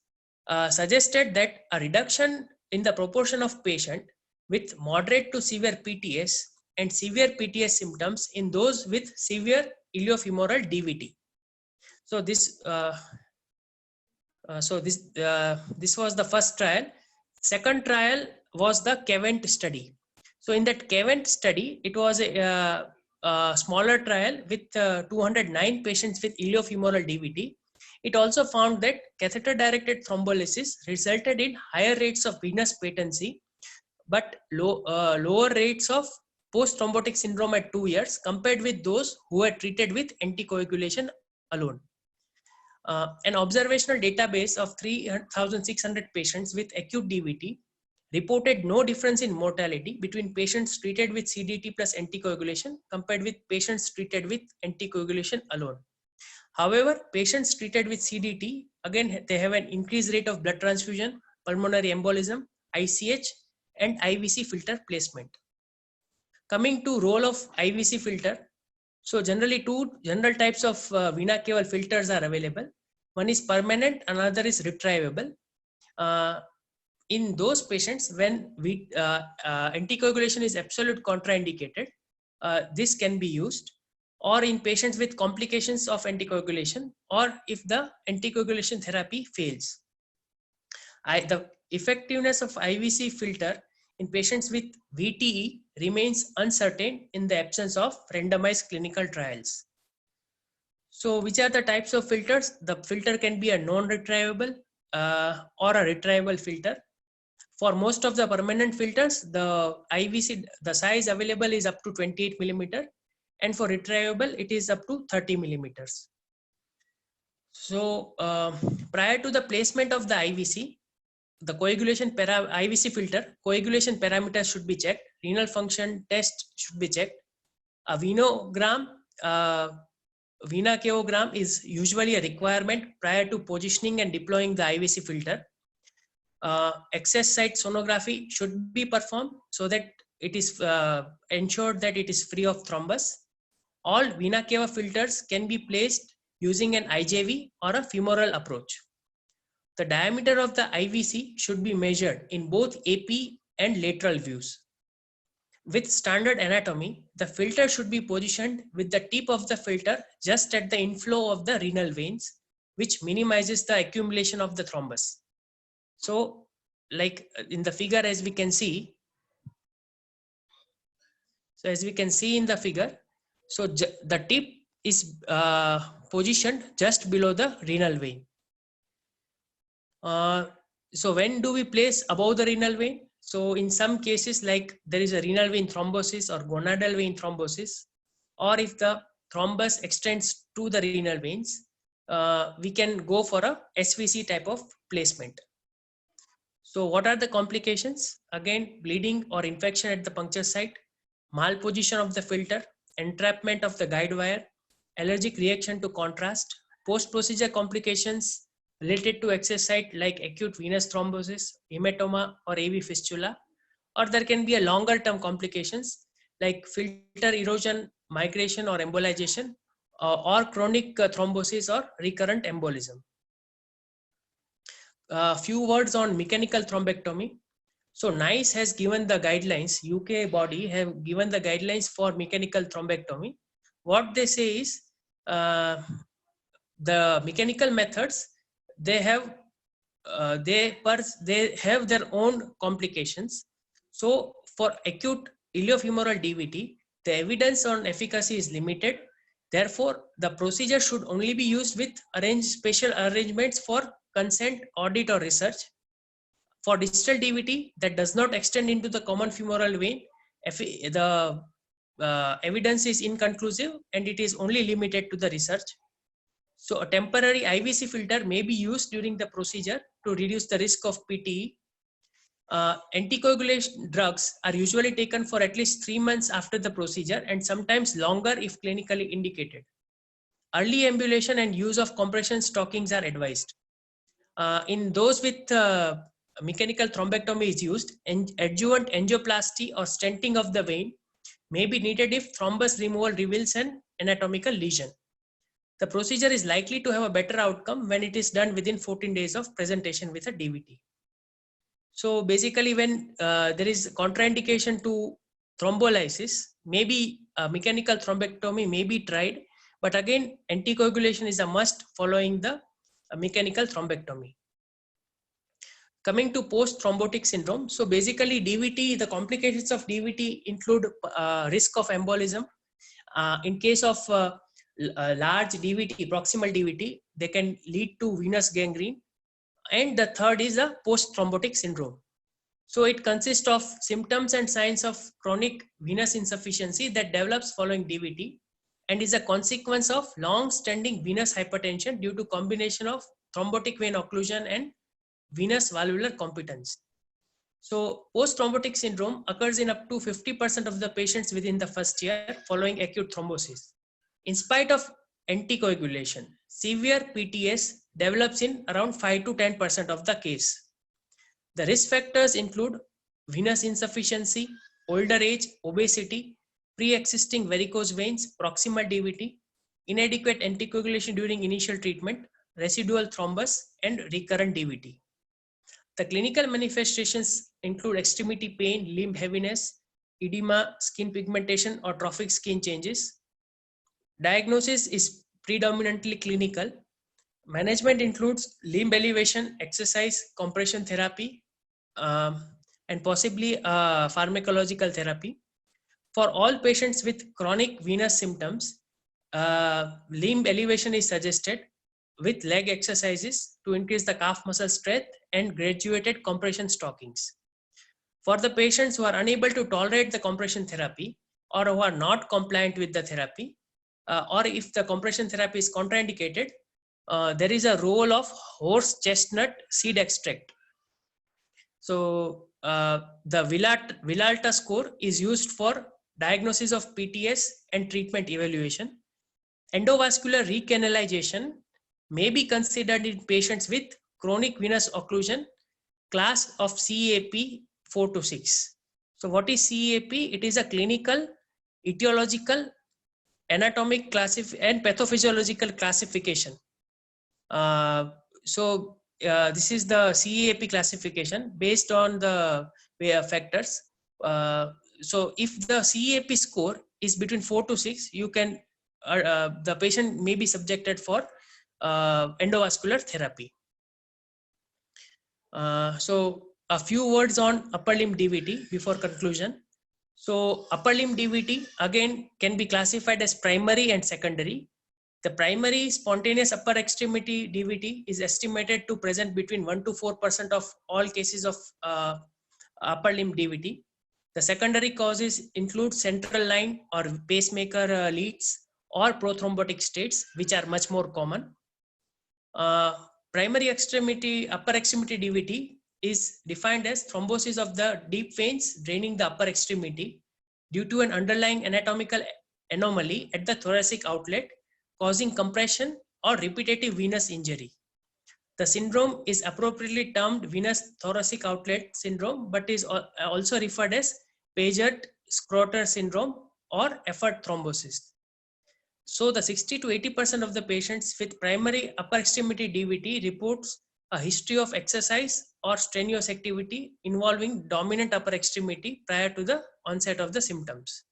[SPEAKER 1] suggested that a reduction in the proportion of patient with moderate to severe PTS and severe PTS symptoms in those with severe iliofemoral DVT. So this was the first trial. Second trial was the CAVENT study. So in that CAVENT study, it was a smaller trial with 209 patients with iliofemoral DVT. It also found that catheter-directed thrombolysis resulted in higher rates of venous patency, but lower rates of post-thrombotic syndrome at 2 years compared with those who were treated with anticoagulation alone. An observational database of 3,600 patients with acute DVT reported no difference in mortality between patients treated with CDT plus anticoagulation compared with patients treated with anticoagulation alone. However, patients treated with CDT, again, they have an increased rate of blood transfusion, pulmonary embolism, ICH, and IVC filter placement. Coming to role of IVC filter. So generally two general types of vena cava filters are available. One is permanent, another is retrievable. In those patients when anticoagulation is absolute contraindicated, this can be used, or in patients with complications of anticoagulation, or if the anticoagulation therapy fails. The effectiveness of IVC filter in patients with VTE remains uncertain in the absence of randomized clinical trials. So which are the types of filters? The filter can be a non-retrievable or a retrievable filter. For most of the permanent filters, the IVC, the size available is up to 28 millimeter, and for retrievable, it is up to 30 millimeters. So prior to the placement of the IVC, the IVC filter, coagulation parameters should be checked, renal function test should be checked. A venogram, vena cavogram is usually a requirement prior to positioning and deploying the IVC filter. Access site sonography should be performed so that it is ensured that it is free of thrombus. All vena cava filters can be placed using an IJV or a femoral approach. The diameter of the IVC should be measured in both AP and lateral views. With standard anatomy, the filter should be positioned with the tip of the filter just at the inflow of the renal veins, which minimizes the accumulation of the thrombus. So like in the figure, as we can see, in the figure, so the tip is positioned just below the renal vein. So when do we place above the renal vein? So in some cases, like there is a renal vein thrombosis or gonadal vein thrombosis, or if the thrombus extends to the renal veins, we can go for a SVC type of placement. So what are the complications? Again, bleeding or infection at the puncture site, malposition of the filter, entrapment of the guide wire, allergic reaction to contrast, post-procedure complications related to access site like acute venous thrombosis, hematoma or AV fistula, or there can be a longer term complications like filter erosion, migration or embolization, or chronic thrombosis or recurrent embolism. A few words on mechanical thrombectomy. So NICE has given the guidelines, UK body have given the guidelines for mechanical thrombectomy. What they say is the mechanical methods, they have their own complications. So for acute iliofemoral DVT, the evidence on efficacy is limited. Therefore, the procedure should only be used with special arrangements for consent, audit or research. For distal DVT that does not extend into the common femoral vein, the evidence is inconclusive and it is only limited to the research. So a temporary IVC filter may be used during the procedure to reduce the risk of PTE. Anticoagulation drugs are usually taken for at least 3 months after the procedure and sometimes longer if clinically indicated. Early ambulation and use of compression stockings are advised. In those with mechanical thrombectomy is used, and adjuvant angioplasty or stenting of the vein may be needed if thrombus removal reveals an anatomical lesion. The procedure is likely to have a better outcome when it is done within 14 days of presentation with a DVT. So basically, when there is contraindication to thrombolysis, maybe mechanical thrombectomy may be tried, but again, anticoagulation is a must following the mechanical thrombectomy. Coming to post-thrombotic syndrome. So basically DVT, the complications of DVT include risk of embolism. In case of large DVT, proximal DVT, they can lead to venous gangrene. And the third is a post-thrombotic syndrome. So it consists of symptoms and signs of chronic venous insufficiency that develops following DVT and is a consequence of long-standing venous hypertension due to combination of thrombotic vein occlusion and venous valvular competence. So post-thrombotic syndrome occurs in up to 50% of the patients within the first year following acute thrombosis. In spite of anticoagulation, severe PTS develops in around 5 to 10% of the case. The risk factors include venous insufficiency, older age, obesity, pre-existing varicose veins, proximal DVT, inadequate anticoagulation during initial treatment, residual thrombus, and recurrent DVT. The clinical manifestations include extremity pain, limb heaviness, edema, skin pigmentation, or trophic skin changes. Diagnosis is predominantly clinical. Management includes limb elevation, exercise, compression therapy, and possibly pharmacological therapy. For all patients with chronic venous symptoms, limb elevation is suggested with leg exercises to increase the calf muscle strength and graduated compression stockings. For the patients who are unable to tolerate the compression therapy or who are not compliant with the therapy, or if the compression therapy is contraindicated, there is a role of horse chestnut seed extract. So the Villalta score is used for diagnosis of PTS and treatment evaluation. Endovascular recanalization may be considered in patients with chronic venous occlusion, class of CEAP 4 to 6. So what is CEAP? It is a clinical, etiological, anatomic and pathophysiological classification. This is the CEAP classification based on the factors. So if the CEAP score is between 4 to 6, you can the patient may be subjected for endovascular therapy. So a few words on upper limb DVT before conclusion. So upper limb DVT again can be classified as primary and secondary. The primary spontaneous upper extremity DVT is estimated to present between 1 to 4% of all cases of upper limb DVT. The secondary causes include central line or pacemaker leads or prothrombotic states, which are much more common. Primary extremity, upper extremity DVT is defined as thrombosis of the deep veins draining the upper extremity due to an underlying anatomical anomaly at the thoracic outlet, causing compression or repetitive venous injury. The syndrome is appropriately termed venous thoracic outlet syndrome, but is also referred as Paget-Scrotter syndrome or effort thrombosis. So the 60 to 80% of the patients with primary upper extremity DVT reports a history of exercise or strenuous activity involving dominant upper extremity prior to the onset of the symptoms.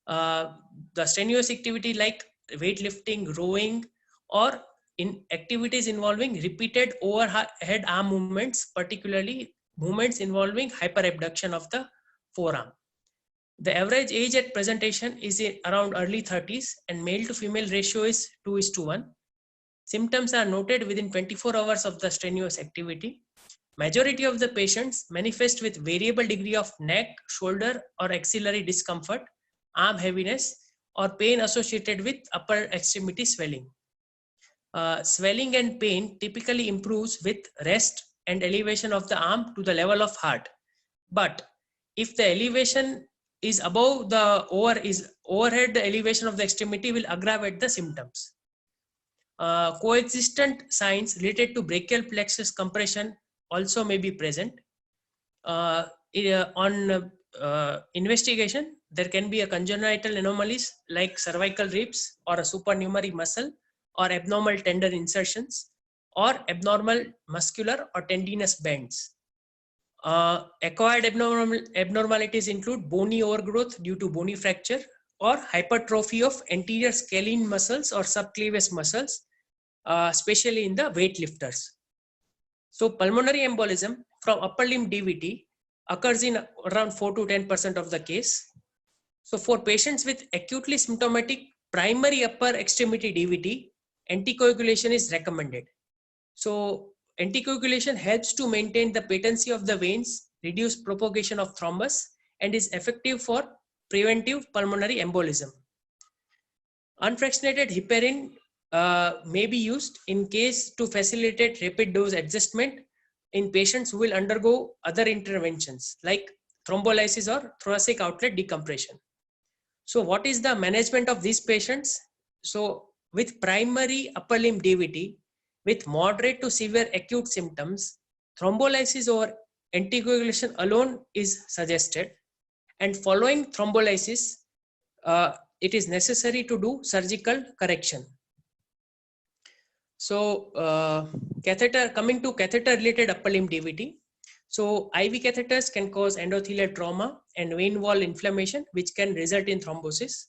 [SPEAKER 1] The strenuous activity like weightlifting, rowing, or in activities involving repeated overhead arm movements, particularly movements involving hyperabduction of the forearm. The average age at presentation is around early 30s and male to female ratio is 2:1. Symptoms are noted within 24 hours of the strenuous activity. Majority of the patients manifest with variable degree of neck, shoulder, or axillary discomfort, arm heaviness, or pain associated with upper extremity swelling. Swelling and pain typically improves with rest and elevation of the arm to the level of heart. But if the elevation is above the overhead, the elevation of the extremity will aggravate the symptoms. Coexistent signs related to brachial plexus compression also may be present. On investigation, there can be a congenital anomalies like cervical ribs or a supernumerary muscle or abnormal tendon insertions or abnormal muscular or tendinous bends. Acquired abnormalities include bony overgrowth due to bony fracture or hypertrophy of anterior scalene muscles or subclavius muscles, especially in the weightlifters. So pulmonary embolism from upper limb DVT occurs in around 4 to 10% of the case. So for patients with acutely symptomatic primary upper extremity DVT, anticoagulation is recommended. So anticoagulation helps to maintain the patency of the veins, reduce propagation of thrombus, and is effective for preventive pulmonary embolism. Unfractionated heparin may be used in case to facilitate rapid dose adjustment in patients who will undergo other interventions like thrombolysis or thoracic outlet decompression. So what is the management of these patients? So with primary upper limb DVT, with moderate to severe acute symptoms, thrombolysis or anticoagulation alone is suggested. And following thrombolysis, it is necessary to do surgical correction. So coming to catheter related upper limb DVT. So IV catheters can cause endothelial trauma and vein wall inflammation, which can result in thrombosis.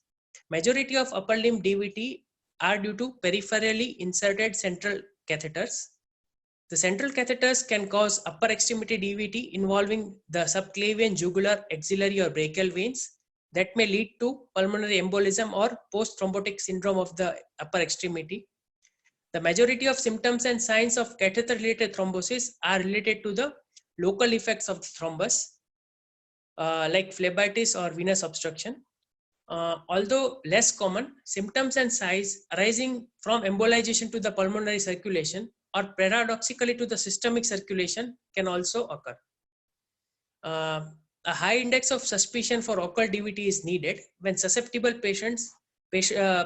[SPEAKER 1] Majority of upper limb DVT are due to peripherally inserted central catheters. The central catheters can cause upper extremity DVT involving the subclavian, jugular, axillary, or brachial veins that may lead to pulmonary embolism or post-thrombotic syndrome of the upper extremity. The majority of symptoms and signs of catheter-related thrombosis are related to the local effects of the thrombus, like phlebitis or venous obstruction. Although less common, symptoms and signs arising from embolization to the pulmonary circulation or paradoxically to the systemic circulation can also occur. A high index of suspicion for occult DVT is needed when susceptible patients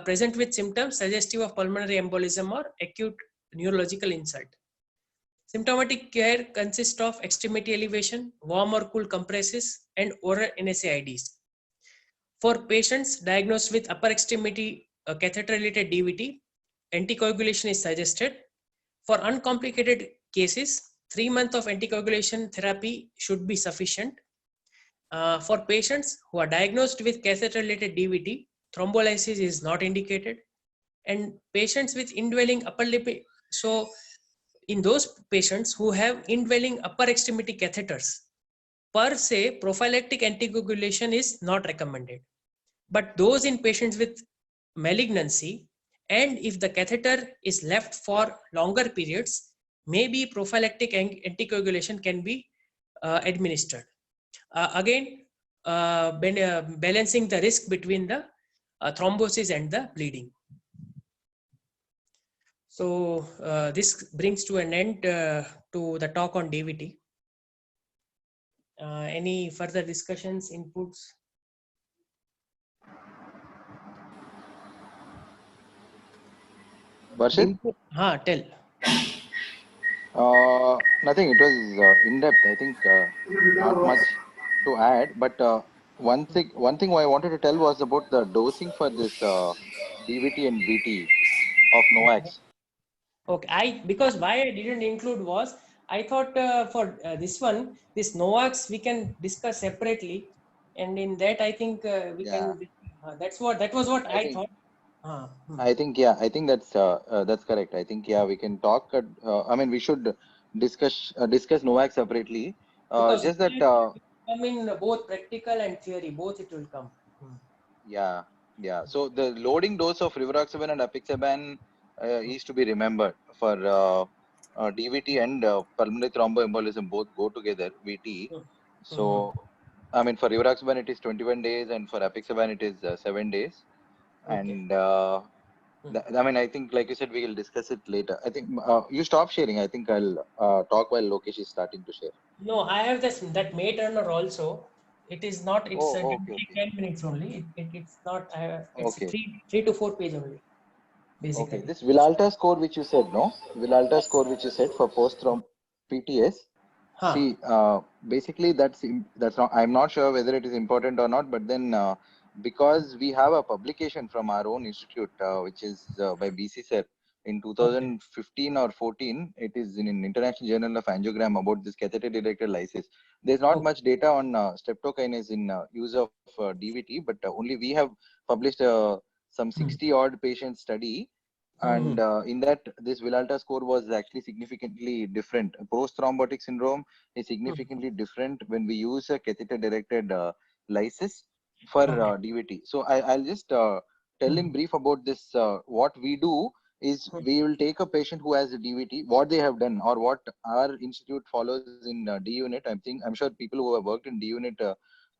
[SPEAKER 1] present with symptoms suggestive of pulmonary embolism or acute neurological insult. Symptomatic care consists of extremity elevation, warm or cool compresses, and oral NSAIDs. For patients diagnosed with upper extremity catheter-related DVT, anticoagulation is suggested. For uncomplicated cases, 3 months of anticoagulation therapy should be sufficient. For patients who are diagnosed with catheter-related DVT, thrombolysis is not indicated. and patients with indwelling upper lip. So in those patients who have indwelling upper extremity catheters, per se, prophylactic anticoagulation is not recommended. But those in patients with malignancy, and if the catheter is left for longer periods, maybe prophylactic anticoagulation can be administered. Again, balancing the risk between the thrombosis and the bleeding. So this brings to an end to the talk on DVT. Any further discussions, inputs?
[SPEAKER 2] Varshit?
[SPEAKER 1] Tell.
[SPEAKER 2] Nothing. It was in depth. I think not much to add. But one thing I wanted to tell was about the dosing for this DVT and VT of NOACs.
[SPEAKER 1] Okay, because why I didn't include was I thought for this one, this NOACs we can discuss separately, and in that I think we can. That was what I
[SPEAKER 2] think,
[SPEAKER 1] thought.
[SPEAKER 2] I think that's correct. I think we can talk. I mean, we should discuss NOAC separately.
[SPEAKER 1] Because
[SPEAKER 2] Just that.
[SPEAKER 1] I mean, both practical and theory, both it will come.
[SPEAKER 2] Yeah. So the loading dose of rivaroxaban and apixaban is to be remembered for DVT and pulmonary thromboembolism. Both go together. VT. So I mean, for rivaroxaban it is 21 days, and for apixaban it is 7 days. And I mean, I think, like you said, we will discuss it later. I think you stop sharing. I think I'll talk while Lokesh is starting to share.
[SPEAKER 1] No, I have that May Turner also. It is not. It's
[SPEAKER 2] Okay.
[SPEAKER 1] 10 minutes only. It's not. It's
[SPEAKER 2] Okay.
[SPEAKER 1] 3 to 4 page only. Basically.
[SPEAKER 2] Okay. This Villalta score which you said, no? Villalta score which you said for post-thromb PTS. See, basically that's not. I'm not sure whether it is important or not, but then because we have a publication from our own institute, which is by BC Sir in 2015 or 14, it is in an International Journal of Angiogram about this catheter-directed lysis. There's not much data on streptokinase in use of DVT, but only we have published some 60 odd patient study. And in that, this Villalta score was actually significantly different. Post-thrombotic syndrome is significantly different when we use a catheter-directed lysis for DVT. So I'll just tell in brief about this. What we do is we will take a patient who has a DVT, what they have done or what our institute follows in D unit. I'm sure people who have worked in D unit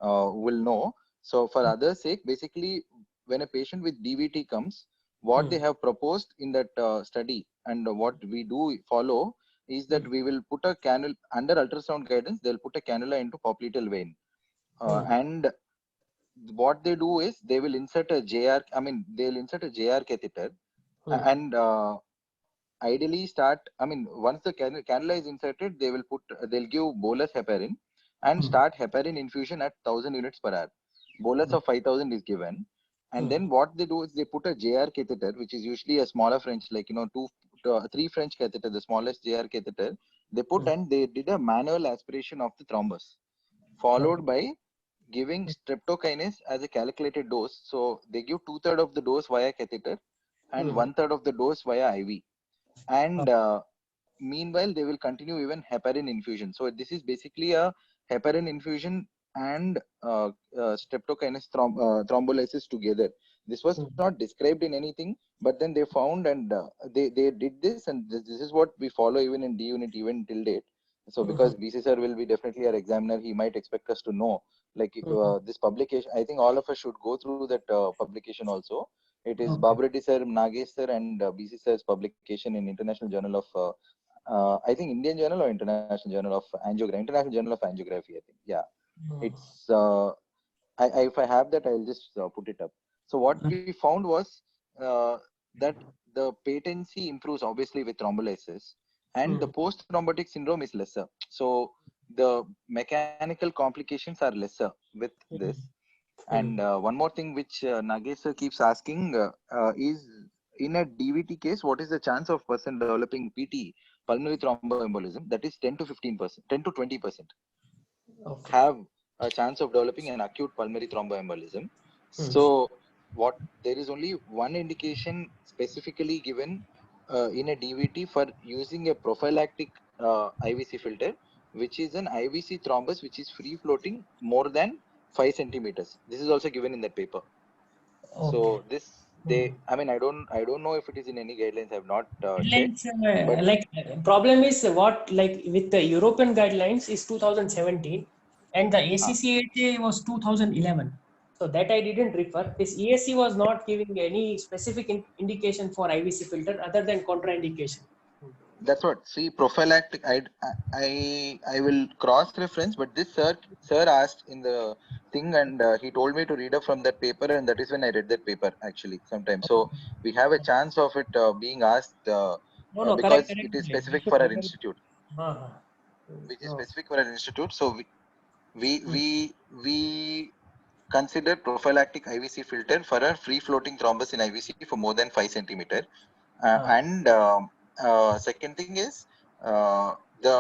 [SPEAKER 2] will know. So for others' sake, basically, when a patient with DVT comes, what they have proposed in that study and what we do follow is that we will put a cannula under ultrasound guidance. They'll put a cannula into popliteal vein, and what they do is they will insert a JR. I mean, they'll insert a JR catheter, and ideally start. I mean, once the cannula is inserted, they'll give bolus heparin and start heparin infusion at 1,000 units per hour. Bolus of 5,000 is given. And then what they do is they put a JR catheter, which is usually a smaller French, like, 3 French catheter, the smallest JR catheter. They put and they did a manual aspiration of the thrombus, followed by giving streptokinase as a calculated dose. So they give 2/3 of the dose via catheter and 1/3 of the dose via IV. And meanwhile, they will continue even heparin infusion. So this is basically a heparin infusion and streptokinase thrombolysis together. This was not described in anything, but then they found and they did this, and this is what we follow even in D unit even till date. So because BC sir will be definitely our examiner, he might expect us to know, like, this publication. I think all of us should go through that publication also. It is Babu Reddy sir, Nagesh sir, and BC sir's publication in International Journal of I think Indian Journal or International Journal of Angiography. International Journal of Angiography, I think. Yeah, it's. If I have that, I'll just put it up. So what we found was that the patency improves obviously with thrombolysis, and the post-thrombotic syndrome is lesser. So the mechanical complications are lesser with this. And one more thing which Nagesh sir keeps asking is, in a DVT case, what is the chance of person developing PT, pulmonary thromboembolism? That is 10 to 15%, 10 to 20% have a chance of developing an acute pulmonary thromboembolism. So what there is only one indication specifically given in a DVT for using a prophylactic IVC filter, which is an IVC thrombus which is free floating more than 5 centimeters. This is also given in that paper.
[SPEAKER 1] Okay.
[SPEAKER 2] So this I mean, I don't know if it is in any guidelines. I have not checked,
[SPEAKER 1] Guidelines,
[SPEAKER 2] but
[SPEAKER 1] like problem is what, like with the European guidelines is 2017 and the ACCHA was 2011. So that I didn't refer. This ESC was not giving any specific indication for IVC filter other than contraindication.
[SPEAKER 2] that's what. See, prophylactic. I will cross reference, but this sir asked in the thing, and he told me to read up from that paper, and that is when I read that paper actually. Sometimes, so we have a chance of it being asked
[SPEAKER 1] No, no, correct,
[SPEAKER 2] because
[SPEAKER 1] correct.
[SPEAKER 2] it is
[SPEAKER 1] We
[SPEAKER 2] specific
[SPEAKER 1] should
[SPEAKER 2] for our
[SPEAKER 1] refer.
[SPEAKER 2] institute,
[SPEAKER 1] Uh-huh.
[SPEAKER 2] which is
[SPEAKER 1] No.
[SPEAKER 2] specific for our institute. So we
[SPEAKER 1] Hmm.
[SPEAKER 2] we we consider prophylactic IVC filter for a free floating thrombus in IVC for more than 5 centimeter. And second thing is the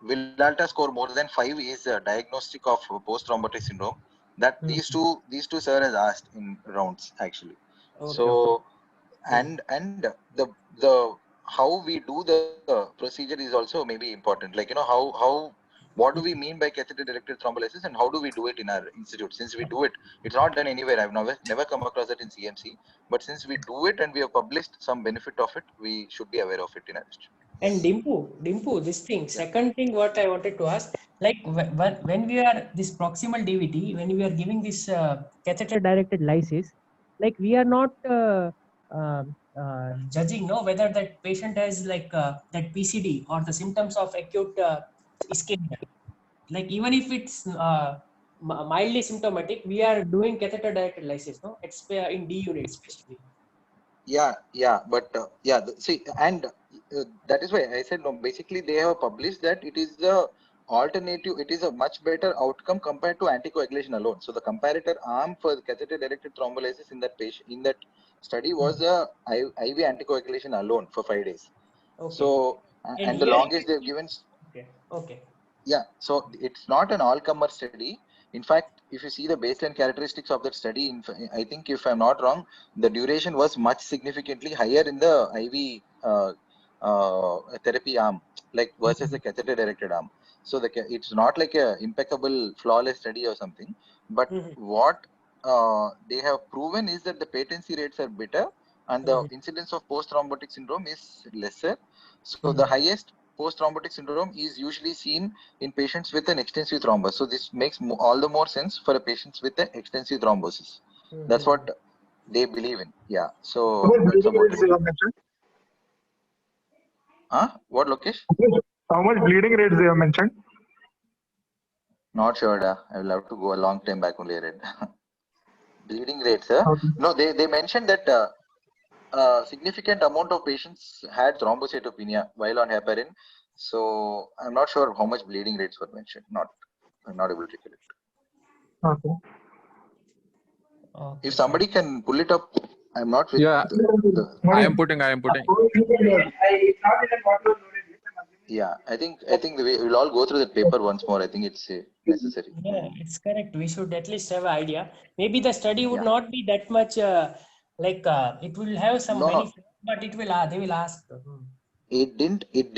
[SPEAKER 2] Villalta score more than 5 is a diagnostic of post thrombotic syndrome. That
[SPEAKER 1] Hmm.
[SPEAKER 2] these two sir has asked in rounds actually.
[SPEAKER 1] Okay, okay.
[SPEAKER 2] So and the how we do the procedure is also maybe important. Like, you know, how what do we mean by catheter directed thrombolysis and how do we do it in our institute? Since we do it, it's not done anywhere. I've never come across that in CMC. But since we do it and we have published some benefit of it, we should be aware of it in our institute.
[SPEAKER 1] And Dimpu, this thing.
[SPEAKER 2] Yeah.
[SPEAKER 1] Second thing, what I wanted to ask, like when we are this proximal DVT, when we are giving this catheter-directed lysis, like we are not judging, no, whether that patient has like that PCD or the symptoms of acute ischemia. Like even if it's mildly symptomatic, we are doing catheter-directed lysis, no, it's in D unit especially.
[SPEAKER 2] Yeah, but see, and that is why I said no. Basically, they have published that it is the alternative. It is a much better outcome compared to anticoagulation alone. So the comparator arm for the catheter-directed thrombolysis in that patient in that study was a IV anticoagulation alone for 5 days.
[SPEAKER 1] Okay.
[SPEAKER 2] So
[SPEAKER 1] And
[SPEAKER 2] and the
[SPEAKER 1] here,
[SPEAKER 2] longest they've given.
[SPEAKER 1] okay, okay.
[SPEAKER 2] Yeah, so it's not an all-comer study. In fact, if you see the baseline characteristics of that study, I think if I'm not wrong, the duration was much significantly higher in the IV therapy arm, like versus the catheter-directed arm. So it's not like a impeccable, flawless study or something. But
[SPEAKER 1] Mhm.
[SPEAKER 2] what they have proven is that the patency rates are better and the incidence of post-thrombotic syndrome is lesser. So the highest post-thrombotic syndrome is usually seen in patients with an extensive thrombus. So this makes all the more sense for a patients with an extensive thrombosis. That's what they believe in. Yeah.
[SPEAKER 3] How
[SPEAKER 2] So
[SPEAKER 3] much
[SPEAKER 2] that's
[SPEAKER 3] bleeding
[SPEAKER 2] about
[SPEAKER 3] rates
[SPEAKER 2] it.
[SPEAKER 3] you have mentioned?
[SPEAKER 2] Huh? What, Lokesh?
[SPEAKER 3] How much bleeding rates they have mentioned?
[SPEAKER 2] Not sure. I will have to go a long time back only I read. Bleeding rates.
[SPEAKER 3] Okay.
[SPEAKER 2] No, they mentioned that significant amount of patients had thrombocytopenia while on heparin. So I'm not sure how much bleeding rates were mentioned. I'm not able to recollect.
[SPEAKER 3] Okay.
[SPEAKER 2] If
[SPEAKER 1] Okay, fine.
[SPEAKER 2] somebody can pull it up, I'm not with
[SPEAKER 4] Yeah,
[SPEAKER 2] the.
[SPEAKER 4] I am putting.
[SPEAKER 2] Yeah, I think we'll all go through that paper once more. I think it's necessary.
[SPEAKER 1] Yeah, it's correct. We should at least have an idea. Maybe the study would
[SPEAKER 2] Yeah.
[SPEAKER 1] not be that much like it will have some
[SPEAKER 2] No,
[SPEAKER 1] benefit, but it will they will ask.
[SPEAKER 2] it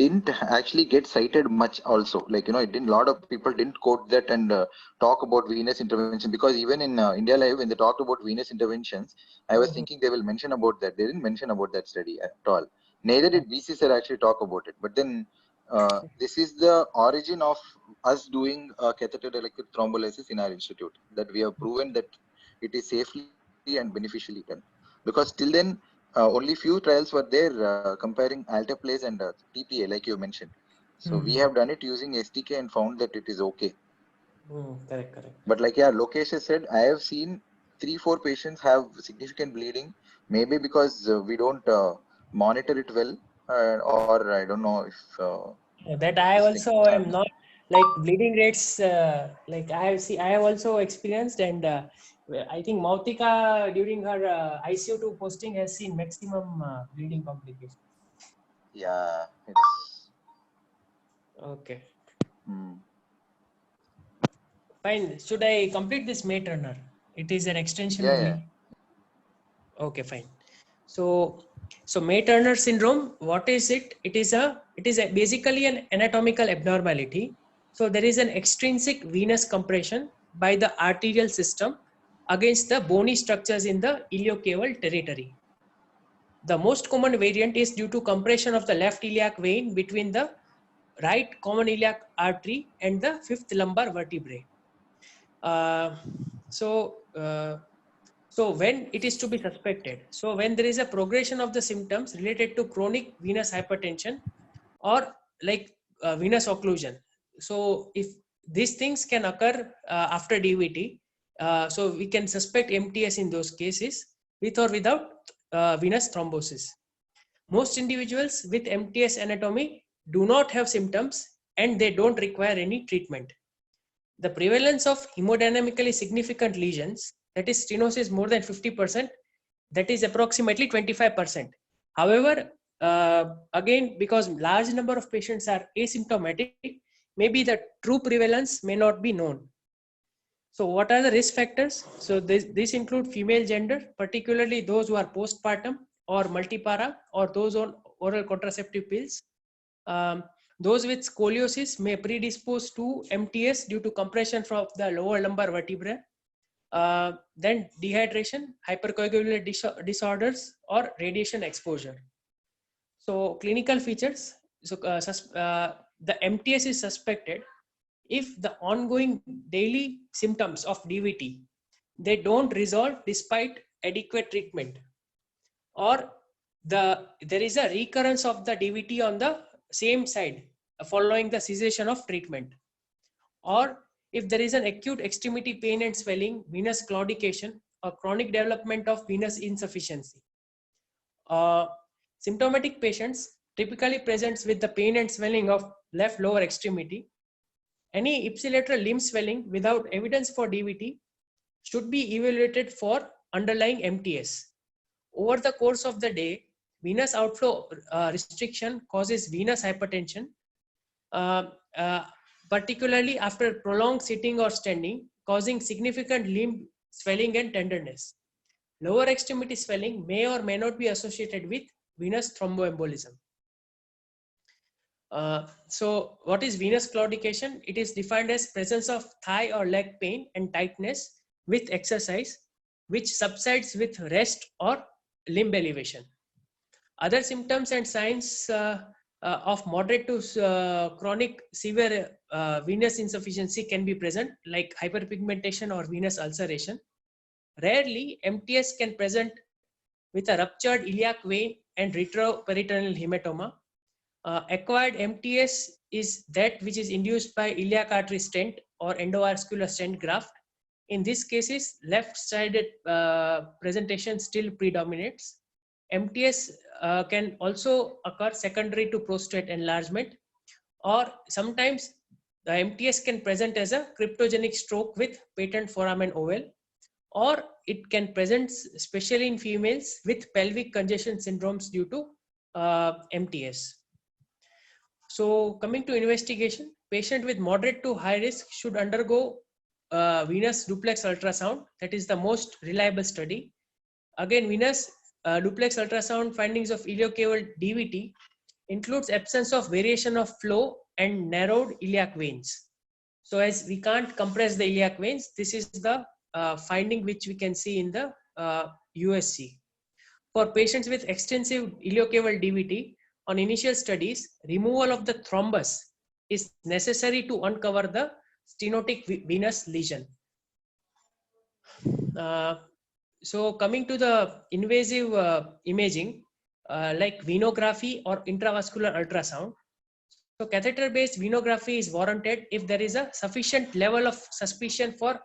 [SPEAKER 2] didn't actually get cited much also. Like, you know, it didn't, a lot of people didn't quote that and talk about venous intervention, because even in India Live, when they talked about venous interventions, I was thinking they will mention about that. They didn't mention about that study at all. Neither did VC sir actually talk about it. But then this is the origin of us doing catheter directed thrombolysis in our institute, that we have proven that it is safely and beneficially done. Because till then, only few trials were there comparing alteplase and TPA, like you mentioned. So we have done it using STK and found that it is okay.
[SPEAKER 1] Correct, correct.
[SPEAKER 2] But like, yeah, Lokesh has said, I have seen 3-4 patients have significant bleeding, maybe because we don't monitor it well, or I don't know if
[SPEAKER 1] That I
[SPEAKER 2] this thing.
[SPEAKER 1] also am not like bleeding rates. Like I have also experienced, and I think Mautika during her ICU2 posting has seen maximum bleeding complications.
[SPEAKER 2] Yeah, it's.
[SPEAKER 1] Okay,
[SPEAKER 2] Hmm.
[SPEAKER 1] fine. Should I complete this May Turner? It is an extension
[SPEAKER 2] Yeah, yeah.
[SPEAKER 1] only. Okay, fine. So May-Turner syndrome, what is it? It is basically an anatomical abnormality. So there is an extrinsic venous compression by the arterial system against the bony structures in the iliocaval territory. The most common variant is due to compression of the left iliac vein between the right common iliac artery and the fifth lumbar vertebrae. So when it is to be suspected, so when there is a progression of the symptoms related to chronic venous hypertension or like venous occlusion. So if these things can occur after DVT, so we can suspect MTS in those cases with or without venous thrombosis. Most individuals with MTS anatomy do not have symptoms and they don't require any treatment. The prevalence of hemodynamically significant lesions, that is stenosis more than 50%, that is approximately 25%. However, again, because large number of patients are asymptomatic, maybe the true prevalence may not be known. So what are the risk factors? So this include female gender, particularly those who are postpartum or multipara or those on oral contraceptive pills. Those with scoliosis may predispose to MTS due to compression from the lower lumbar vertebrae. Then dehydration, hypercoagulable disorders, or radiation exposure. So clinical features. So the MTS is suspected if the ongoing daily symptoms of DVT, they don't resolve despite adequate treatment, or there is a recurrence of the DVT on the same side following the cessation of treatment, or if there is an acute extremity pain and swelling, venous claudication, or chronic development of venous insufficiency. Symptomatic patients typically presents with the pain and swelling of left lower extremity. Any ipsilateral limb swelling without evidence for DVT should be evaluated for underlying MTS. Over the course of the day, venous outflow restriction causes venous hypertension, particularly after prolonged sitting or standing, causing significant limb swelling and tenderness. Lower extremity swelling may or may not be associated with venous thromboembolism. So what is venous claudication? It is defined as presence of thigh or leg pain and tightness with exercise, which subsides with rest or limb elevation. Other symptoms and signs of moderate to chronic severe venous insufficiency can be present, like hyperpigmentation or venous ulceration. Rarely, MTS can present with a ruptured iliac vein and retroperitoneal hematoma. Acquired MTS is that which is induced by iliac artery stent or endovascular stent graft. In these cases, left-sided presentation still predominates. MTS can also occur secondary to prostate enlargement, or sometimes the MTS can present as a cryptogenic stroke with patent foramen ovale, or it can present especially in females with pelvic congestion syndromes due to MTS. So coming to investigation, patient with moderate to high risk should undergo venous duplex ultrasound. That is the most reliable study. Again, venous duplex ultrasound findings of iliocaval DVT includes absence of variation of flow and narrowed iliac veins. So as we can't compress the iliac veins, this is the finding which we can see in the USC. For patients with extensive iliocaval DVT, on initial studies, removal of the thrombus is necessary to uncover the stenotic venous lesion. So coming to the invasive imaging, like venography or intravascular ultrasound. So catheter-based venography is warranted if there is a sufficient level of suspicion for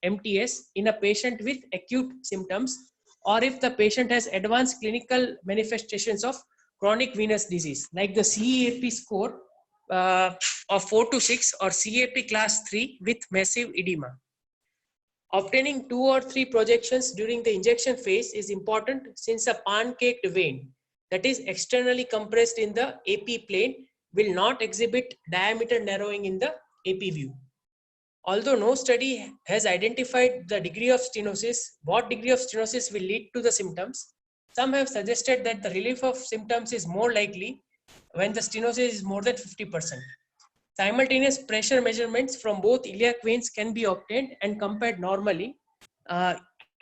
[SPEAKER 1] MTS in a patient with acute symptoms, or if the patient has advanced clinical manifestations of chronic venous disease, like the CEAP score of 4 to 6 or CEAP class 3 with massive edema. Obtaining 2 or 3 projections during the injection phase is important, since a pancaked vein that is externally compressed in the AP plane will not exhibit diameter narrowing in the AP view. Although no study has identified the degree of stenosis, what degree of stenosis will lead to the symptoms, some have suggested that the relief of symptoms is more likely when the stenosis is more than 50%. Simultaneous pressure measurements from both iliac veins can be obtained and compared normally.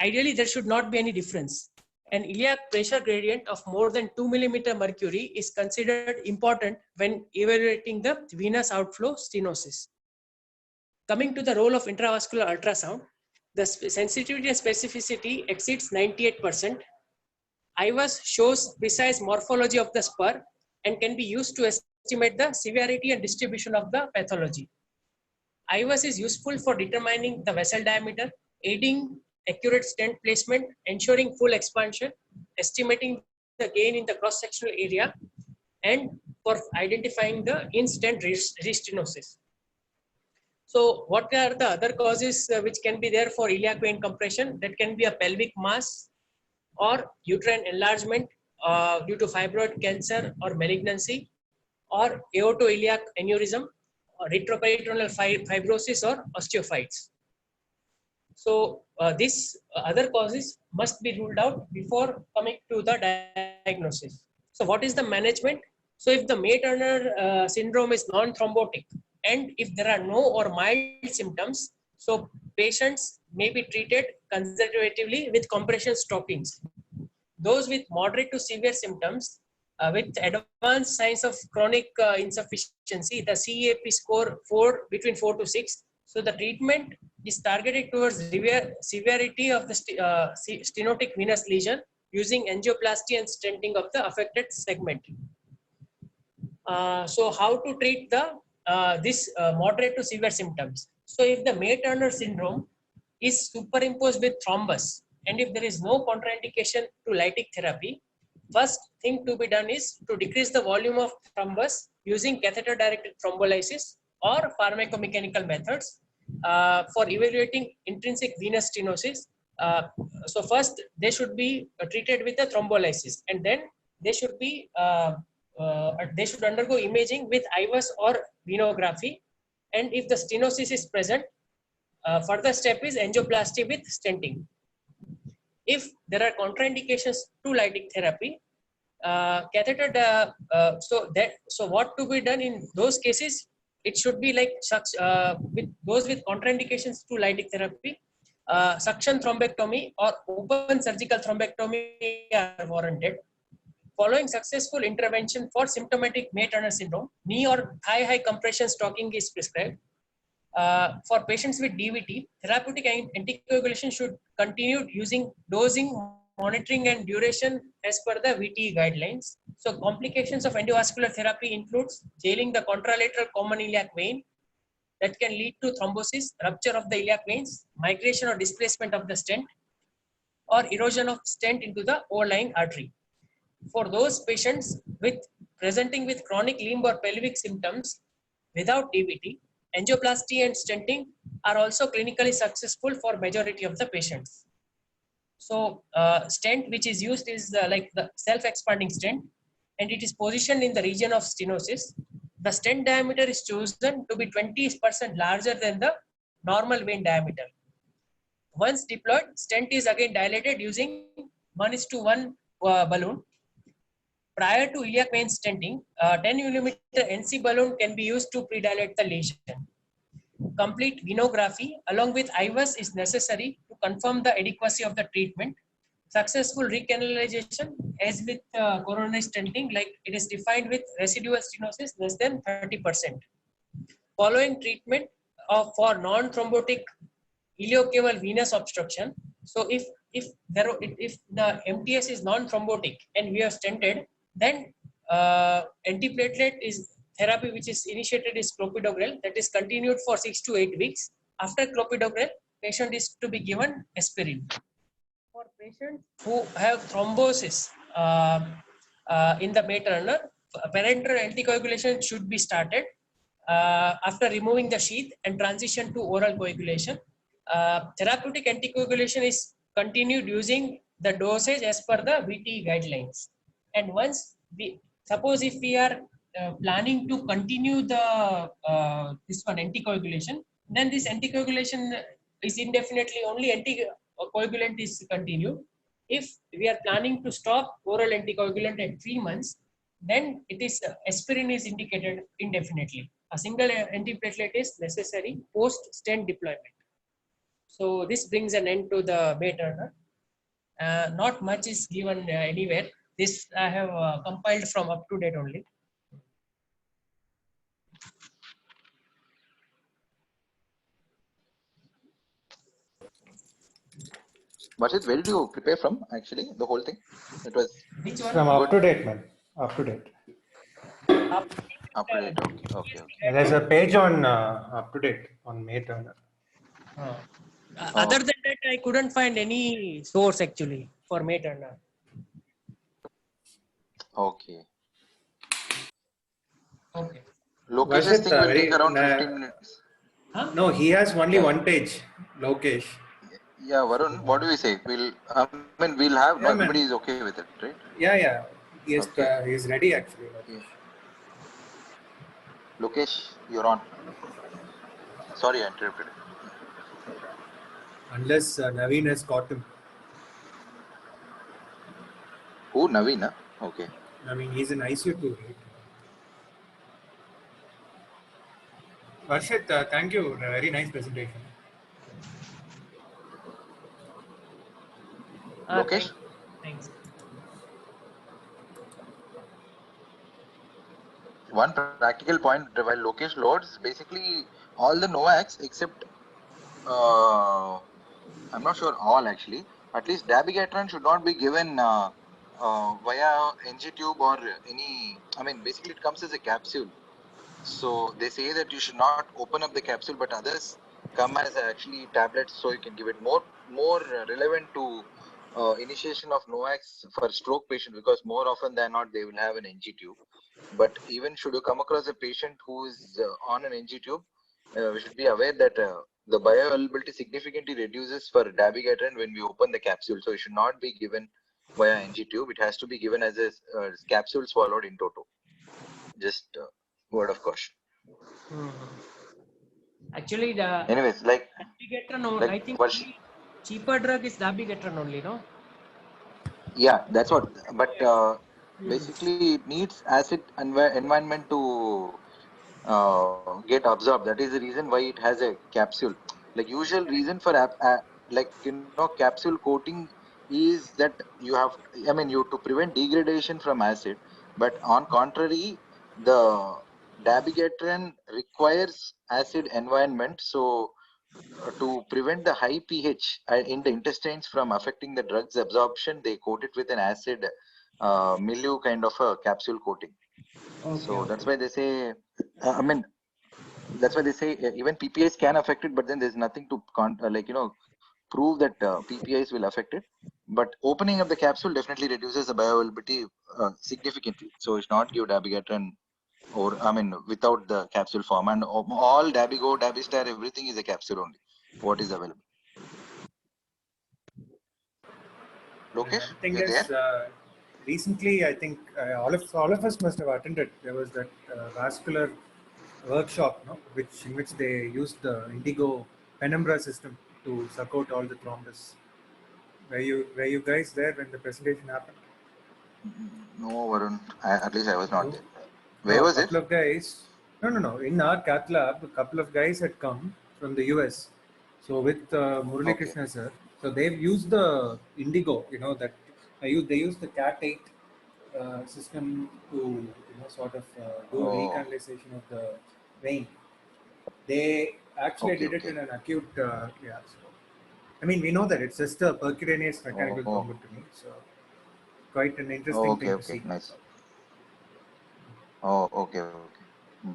[SPEAKER 1] Ideally, there should not be any difference. An iliac pressure gradient of more than 2 millimeter mercury is considered important when evaluating the venous outflow stenosis. Coming to the role of intravascular ultrasound, the sensitivity and specificity exceeds 98%. IVUS shows precise morphology of the spur and can be used to estimate the severity and distribution of the pathology. IVUS is useful for determining the vessel diameter, aiding accurate stent placement, ensuring full expansion, estimating the gain in the cross-sectional area, and for identifying the in-stent restenosis. So what are the other causes which can be there for iliac vein compression? That can be a pelvic mass or uterine enlargement due to fibroid cancer or malignancy, or aortoiliac aneurysm, or retroperitoneal fibrosis or osteophytes. So these other causes must be ruled out before coming to the diagnosis. So what is the management? So if the May-Turner syndrome is non-thrombotic and if there are no or mild symptoms, so patients may be treated conservatively with compression stockings. Those with moderate to severe symptoms with advanced signs of chronic insufficiency, the CEAP score between 4 to 6. So the treatment is targeted towards severity of the stenotic venous lesion using angioplasty and stenting of the affected segment. So how to treat the this moderate to severe symptoms? So if the May-Turner syndrome is superimposed with thrombus, and if there is no contraindication to lytic therapy, first thing to be done is to decrease the volume of thrombus using catheter-directed thrombolysis or pharmacomechanical methods for evaluating intrinsic venous stenosis. So first they should be treated with the thrombolysis, and then they should be they should undergo imaging with IVUS or venography. And if the stenosis is present, further step is angioplasty with stenting. If there are contraindications to lytic therapy, so what to be done in those cases? It should be like with those with contraindications to lytic therapy, suction thrombectomy or open surgical thrombectomy are warranted. Following successful intervention for symptomatic May-Turner syndrome, knee or thigh high compression stocking is prescribed. For patients with DVT, therapeutic anticoagulation should continue using dosing, monitoring, and duration as per the VTE guidelines. So complications of endovascular therapy includes jailing the contralateral common iliac vein that can lead to thrombosis, rupture of the iliac veins, migration or displacement of the stent, or erosion of stent into the overlying artery. For those patients presenting with chronic limb or pelvic symptoms without DVT, angioplasty and stenting are also clinically successful for majority of the patients. So stent which is used is like the self-expanding stent, and it is positioned in the region of stenosis. The stent diameter is chosen to be 20% larger than the normal vein diameter. Once deployed, stent is again dilated using 1:1 balloon. Prior to iliac vein stenting, 10 mm NC balloon can be used to predilate the lesion. Complete venography along with IVUS is necessary to confirm the adequacy of the treatment. Successful recanalization, as with coronary stenting, like it is defined with residual stenosis less than 30%. Following treatment for non-thrombotic iliocaval venous obstruction, so if the MTS is non-thrombotic and we have stented, then antiplatelet is therapy which is initiated is clopidogrel, that is continued for 6 to 8 weeks. After clopidogrel, patient is to be given aspirin. For patients who have thrombosis in the May-Turner, parenteral anticoagulation should be started after removing the sheath and transition to oral coagulation. Therapeutic anticoagulation is continued using the dosage as per the VTE guidelines. And once suppose if we are planning to continue the this one anticoagulation, then this anticoagulation is indefinitely, only anticoagulant is continued. If we are planning to stop oral anticoagulant at 3 months, then it is aspirin is indicated indefinitely. A single antiplatelet is necessary post stent deployment. So this brings an end to the May-Turner. Not much is given anywhere. This I have compiled from UpToDate only.
[SPEAKER 2] Varshit, where did you prepare from actually? The whole thing? It was
[SPEAKER 1] Which one?
[SPEAKER 4] From
[SPEAKER 2] good.
[SPEAKER 4] UpToDate, man. UpToDate.
[SPEAKER 2] Up to date. Okay.
[SPEAKER 4] There's a page on UpToDate on May-Turner.
[SPEAKER 1] Other than that, I couldn't find any source actually for May-Turner.
[SPEAKER 2] Okay.
[SPEAKER 1] Okay.
[SPEAKER 2] Lokesh's
[SPEAKER 4] Varshit,
[SPEAKER 2] thing will
[SPEAKER 4] very-
[SPEAKER 2] take around 15 minutes.
[SPEAKER 1] Huh?
[SPEAKER 4] No, he has only one page, Lokesh.
[SPEAKER 2] Yeah, Varun, what do we say? We'll have,
[SPEAKER 4] Yeah, man.
[SPEAKER 2] everybody is okay with it, right?
[SPEAKER 4] Yeah. He is,
[SPEAKER 2] Okay.
[SPEAKER 4] he's ready actually.
[SPEAKER 2] Lokesh, you're on. Sorry, I interrupted.
[SPEAKER 4] Unless Naveen has caught him.
[SPEAKER 2] Who? Naveen, huh? Okay.
[SPEAKER 4] I mean, he's in ICU too, right? Varshit, thank you. Very nice presentation.
[SPEAKER 2] Lokesh?
[SPEAKER 1] Thanks.
[SPEAKER 2] One practical point while Lokesh loads, basically all the NOACs except, I'm not sure all actually, at least dabigatran should not be given via NG tube or any, basically it comes as a capsule. So they say that you should not open up the capsule, but others come as actually tablets, so you can give it more relevant to initiation of NOACs for stroke patient, because more often than not they will have an NG tube. But even should you come across a patient who is on an NG tube, we should be aware that the bioavailability significantly reduces for dabigatran when we open the capsule. So it should not be given via NG tube. It has to be given as a capsule swallowed in toto. Just word of caution.
[SPEAKER 1] Actually, the
[SPEAKER 2] Anyways,
[SPEAKER 1] dabigatran, I think cheaper drug is dabigatran only, no?
[SPEAKER 2] Yeah, that's what. But basically, it needs acid environment to get absorbed. That is the reason why it has a capsule. Like usual reason for capsule coating is that you have, you to prevent degradation from acid. But on contrary, the dabigatran requires acid environment. So to prevent the high pH in the intestines from affecting the drug's absorption, they coat it with an acid milieu kind of a capsule coating. So that's why they say, that's why they say even PPIs can affect it, but then there's nothing to prove that PPIs will affect it. But opening up the capsule definitely reduces the bioavailability significantly. So it's not give dabigatran or without the capsule form, and all Dabigo, Dabistar, everything is a capsule only. What is available? Lokesh,
[SPEAKER 4] The thing
[SPEAKER 2] you
[SPEAKER 4] is,
[SPEAKER 2] there?
[SPEAKER 4] recently I think all of us must have attended. There was that vascular workshop, no, in which they used the Indigo Penumbra system to suck out all the thrombus. Were you guys there when the presentation happened?
[SPEAKER 2] No, Varun. At least I was not there. Where was it?
[SPEAKER 4] A couple of guys. No. In our cath lab, a couple of guys had come from the US. So with Murali Krishna sir, so they've used the Indigo. That they use the Cat8 system to sort of do recanalization of the vein. They actually did it in an acute. So, we know that it's just a percutaneous mechanical thrombectomy. So quite an interesting thing to see.
[SPEAKER 2] Nice. Oh, okay. Mm-hmm.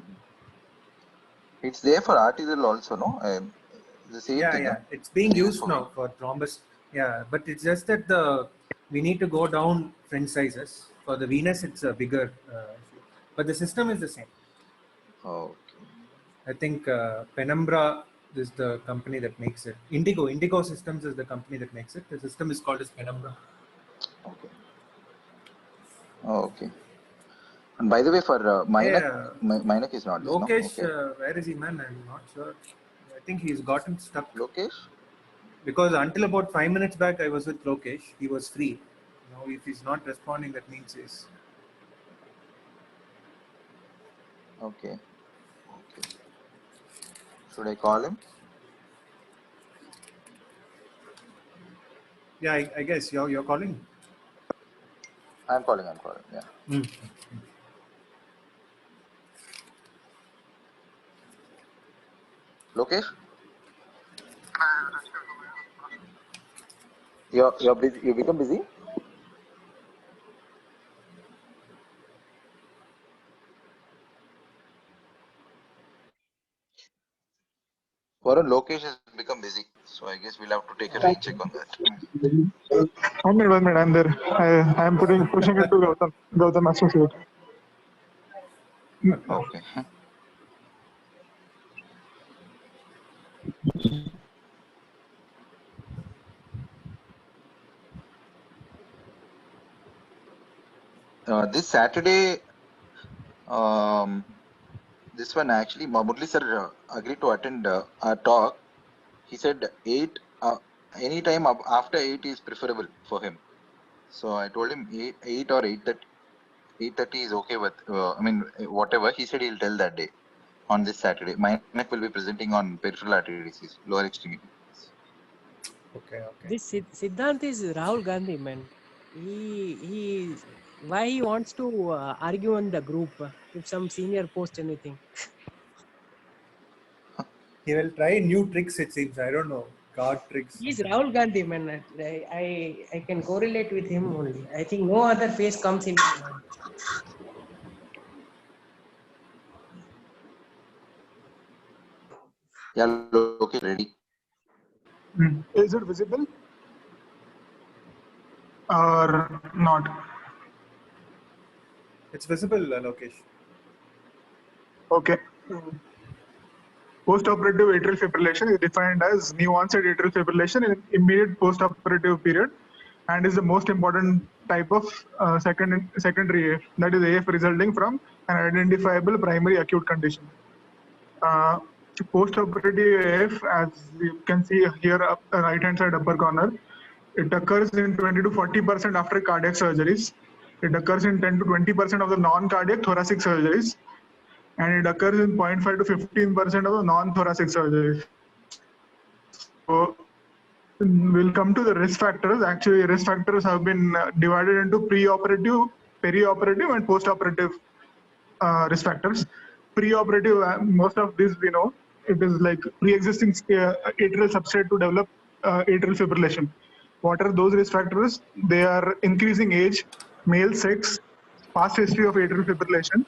[SPEAKER 2] It's there for arterial also, no? The same thing.
[SPEAKER 4] Yeah. It's being used now for thrombus. Yeah, but it's just that we need to go down French sizes. For the venous, it's a bigger, but the system is the same.
[SPEAKER 2] Okay.
[SPEAKER 4] I think Penumbra is the company that makes it. Indigo Systems is the company that makes it. The system is called as Penumbra.
[SPEAKER 2] Okay. And by the way, for Mainak is not there.
[SPEAKER 4] Lokesh,
[SPEAKER 2] no? Okay.
[SPEAKER 4] where is he, man? I'm not sure. I think he's gotten stuck.
[SPEAKER 2] Lokesh?
[SPEAKER 4] Because until about 5 minutes back, I was with Lokesh. He was free. Now, if he's not responding, that means he's...
[SPEAKER 2] Okay. Okay. Should I call him?
[SPEAKER 4] Yeah, I guess you're calling.
[SPEAKER 2] I'm calling, yeah. Lokesh? You're busy. You become busy? Varun, Lokesh has become busy, so I guess we'll have to take a recheck on that.
[SPEAKER 3] 1 minute, 1 minute. I'm there. I'm pushing it to Gautam associate.
[SPEAKER 2] Okay. This Saturday, this one actually, Murli sir agreed to attend our talk. He said 8, any time after 8 is preferable for him. So I told him 8 or 8:30. 8:30 is okay with, whatever. He said he'll tell that day on this Saturday. Mainak will be presenting on peripheral artery disease, lower extremity.
[SPEAKER 4] Okay.
[SPEAKER 1] This Siddhant is Rahul Gandhi, man. Why he wants to argue on the group if some senior post anything?
[SPEAKER 4] He will try new tricks, it seems. I don't know. Card tricks.
[SPEAKER 1] He's Rahul Gandhi, man. I can correlate with him only. I think no other face comes in my mind.
[SPEAKER 2] Yeah, okay, ready.
[SPEAKER 3] Is it visible or not?
[SPEAKER 4] It's visible, Lokesh.
[SPEAKER 3] Okay. Post-operative atrial fibrillation is defined as new onset atrial fibrillation in immediate post-operative period and is the most important type of secondary AF, that is AF resulting from an identifiable primary acute condition. Post-operative AF, as you can see here, right-hand side upper corner, it occurs in 20 to 40% after cardiac surgeries. It occurs in 10 to 20% of the non-cardiac thoracic surgeries, and it occurs in 0.5 to 15% of the non-thoracic surgeries. So we'll come to the risk factors. Actually, risk factors have been divided into pre-operative, perioperative, and post-operative risk factors. Pre-operative, most of this we know. It is like pre-existing atrial substrate to develop atrial fibrillation. What are those risk factors? They are increasing age, male sex, past history of atrial fibrillation,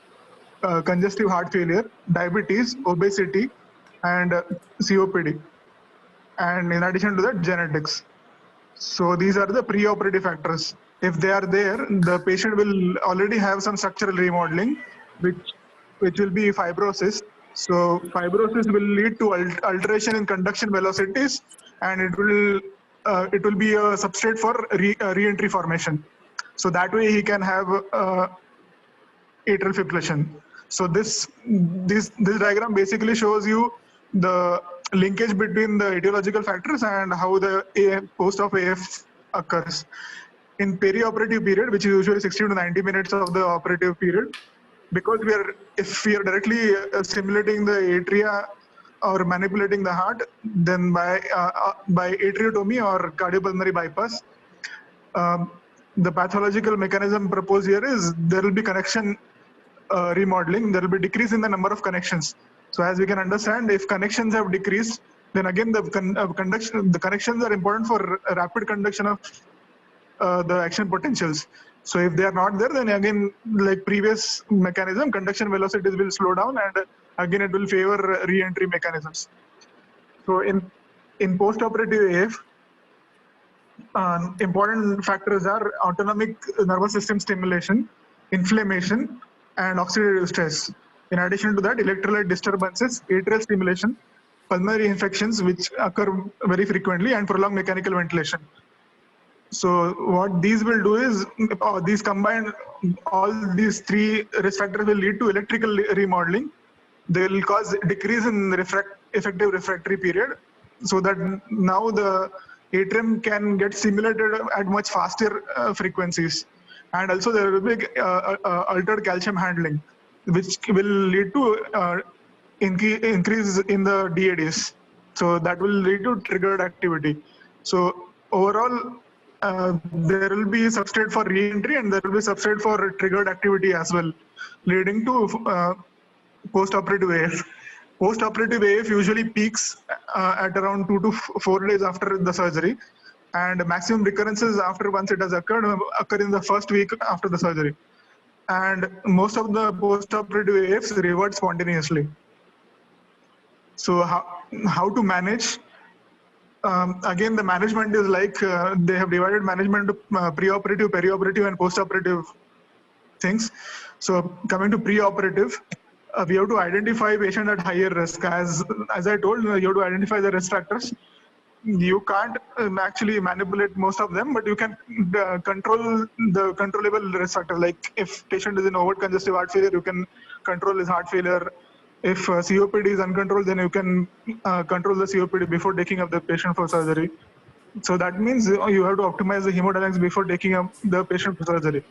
[SPEAKER 3] congestive heart failure, diabetes, obesity, and COPD. And in addition to that, genetics. So these are the pre-operative factors. If they are there, the patient will already have some structural remodeling, which will be fibrosis. So fibrosis will lead to alteration in conduction velocities, and it will be a substrate for re-entry formation. So that way he can have atrial fibrillation. So this diagram basically shows you the linkage between the etiological factors and how the post of AF occurs. In perioperative period, which is usually 60 to 90 minutes of the operative period, because if we are directly simulating the atria or manipulating the heart, then by atriotomy or cardiopulmonary bypass, the pathological mechanism proposed here is there will be connection remodeling. There will be decrease in the number of connections. So as we can understand, if connections have decreased, then again the connections are important for rapid conduction of the action potentials. So if they are not there, then again, like previous mechanism, conduction velocities will slow down, and again it will favor re-entry mechanisms. So in post-operative AF, important factors are autonomic nervous system stimulation, inflammation, and oxidative stress. In addition to that, electrolyte disturbances, atrial stimulation, pulmonary infections, which occur very frequently, and prolonged mechanical ventilation. So what these will do is, these combined, all these three risk factors will lead to electrical remodeling. They will cause decrease in effective refractory period, so that now the atrium can get stimulated at much faster frequencies. And also there will be altered calcium handling, which will lead to increase in the DADs. So that will lead to triggered activity. So overall, there will be substrate for re-entry and there will be substrate for triggered activity as well, leading to post-operative AF. Post-operative AF usually peaks at around 2 to 4 days after the surgery, and maximum recurrences after once it has occurred occur in the first week after the surgery. And most of the post-operative AFs revert spontaneously. So how to manage? Again, the management is like they have divided management to pre-operative, perioperative, and post-operative things. So coming to pre-operative, we have to identify patient at higher risk. As I told you, you have to identify the risk factors. You can't actually manipulate most of them, but you can control the controllable risk factors. Like if patient is in overt congestive heart failure, you can control his heart failure. If COPD is uncontrolled, then you can control the COPD before taking up the patient for surgery. So that means you have to optimize the hemodynamics before taking up the patient for surgery.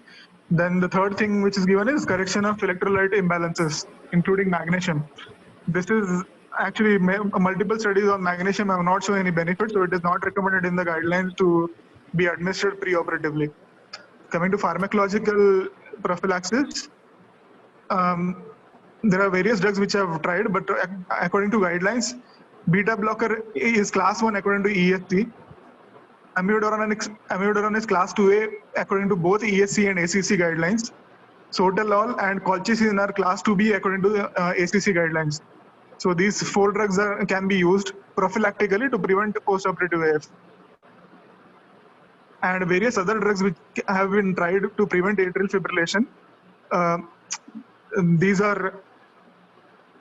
[SPEAKER 3] Then the third thing which is given is correction of electrolyte imbalances, including magnesium. This is actually multiple studies on magnesium have not shown any benefit, so it is not recommended in the guidelines to be administered pre-operatively. Coming to pharmacological prophylaxis, there are various drugs which have tried, but according to guidelines, beta blocker is class 1 according to ESC. Amiodarone is class 2A according to both ESC and ACC guidelines. Sotalol and colchicine are class 2B according to ACC guidelines. So these 4 drugs can be used prophylactically to prevent post-operative AF. And various other drugs which have been tried to prevent atrial fibrillation.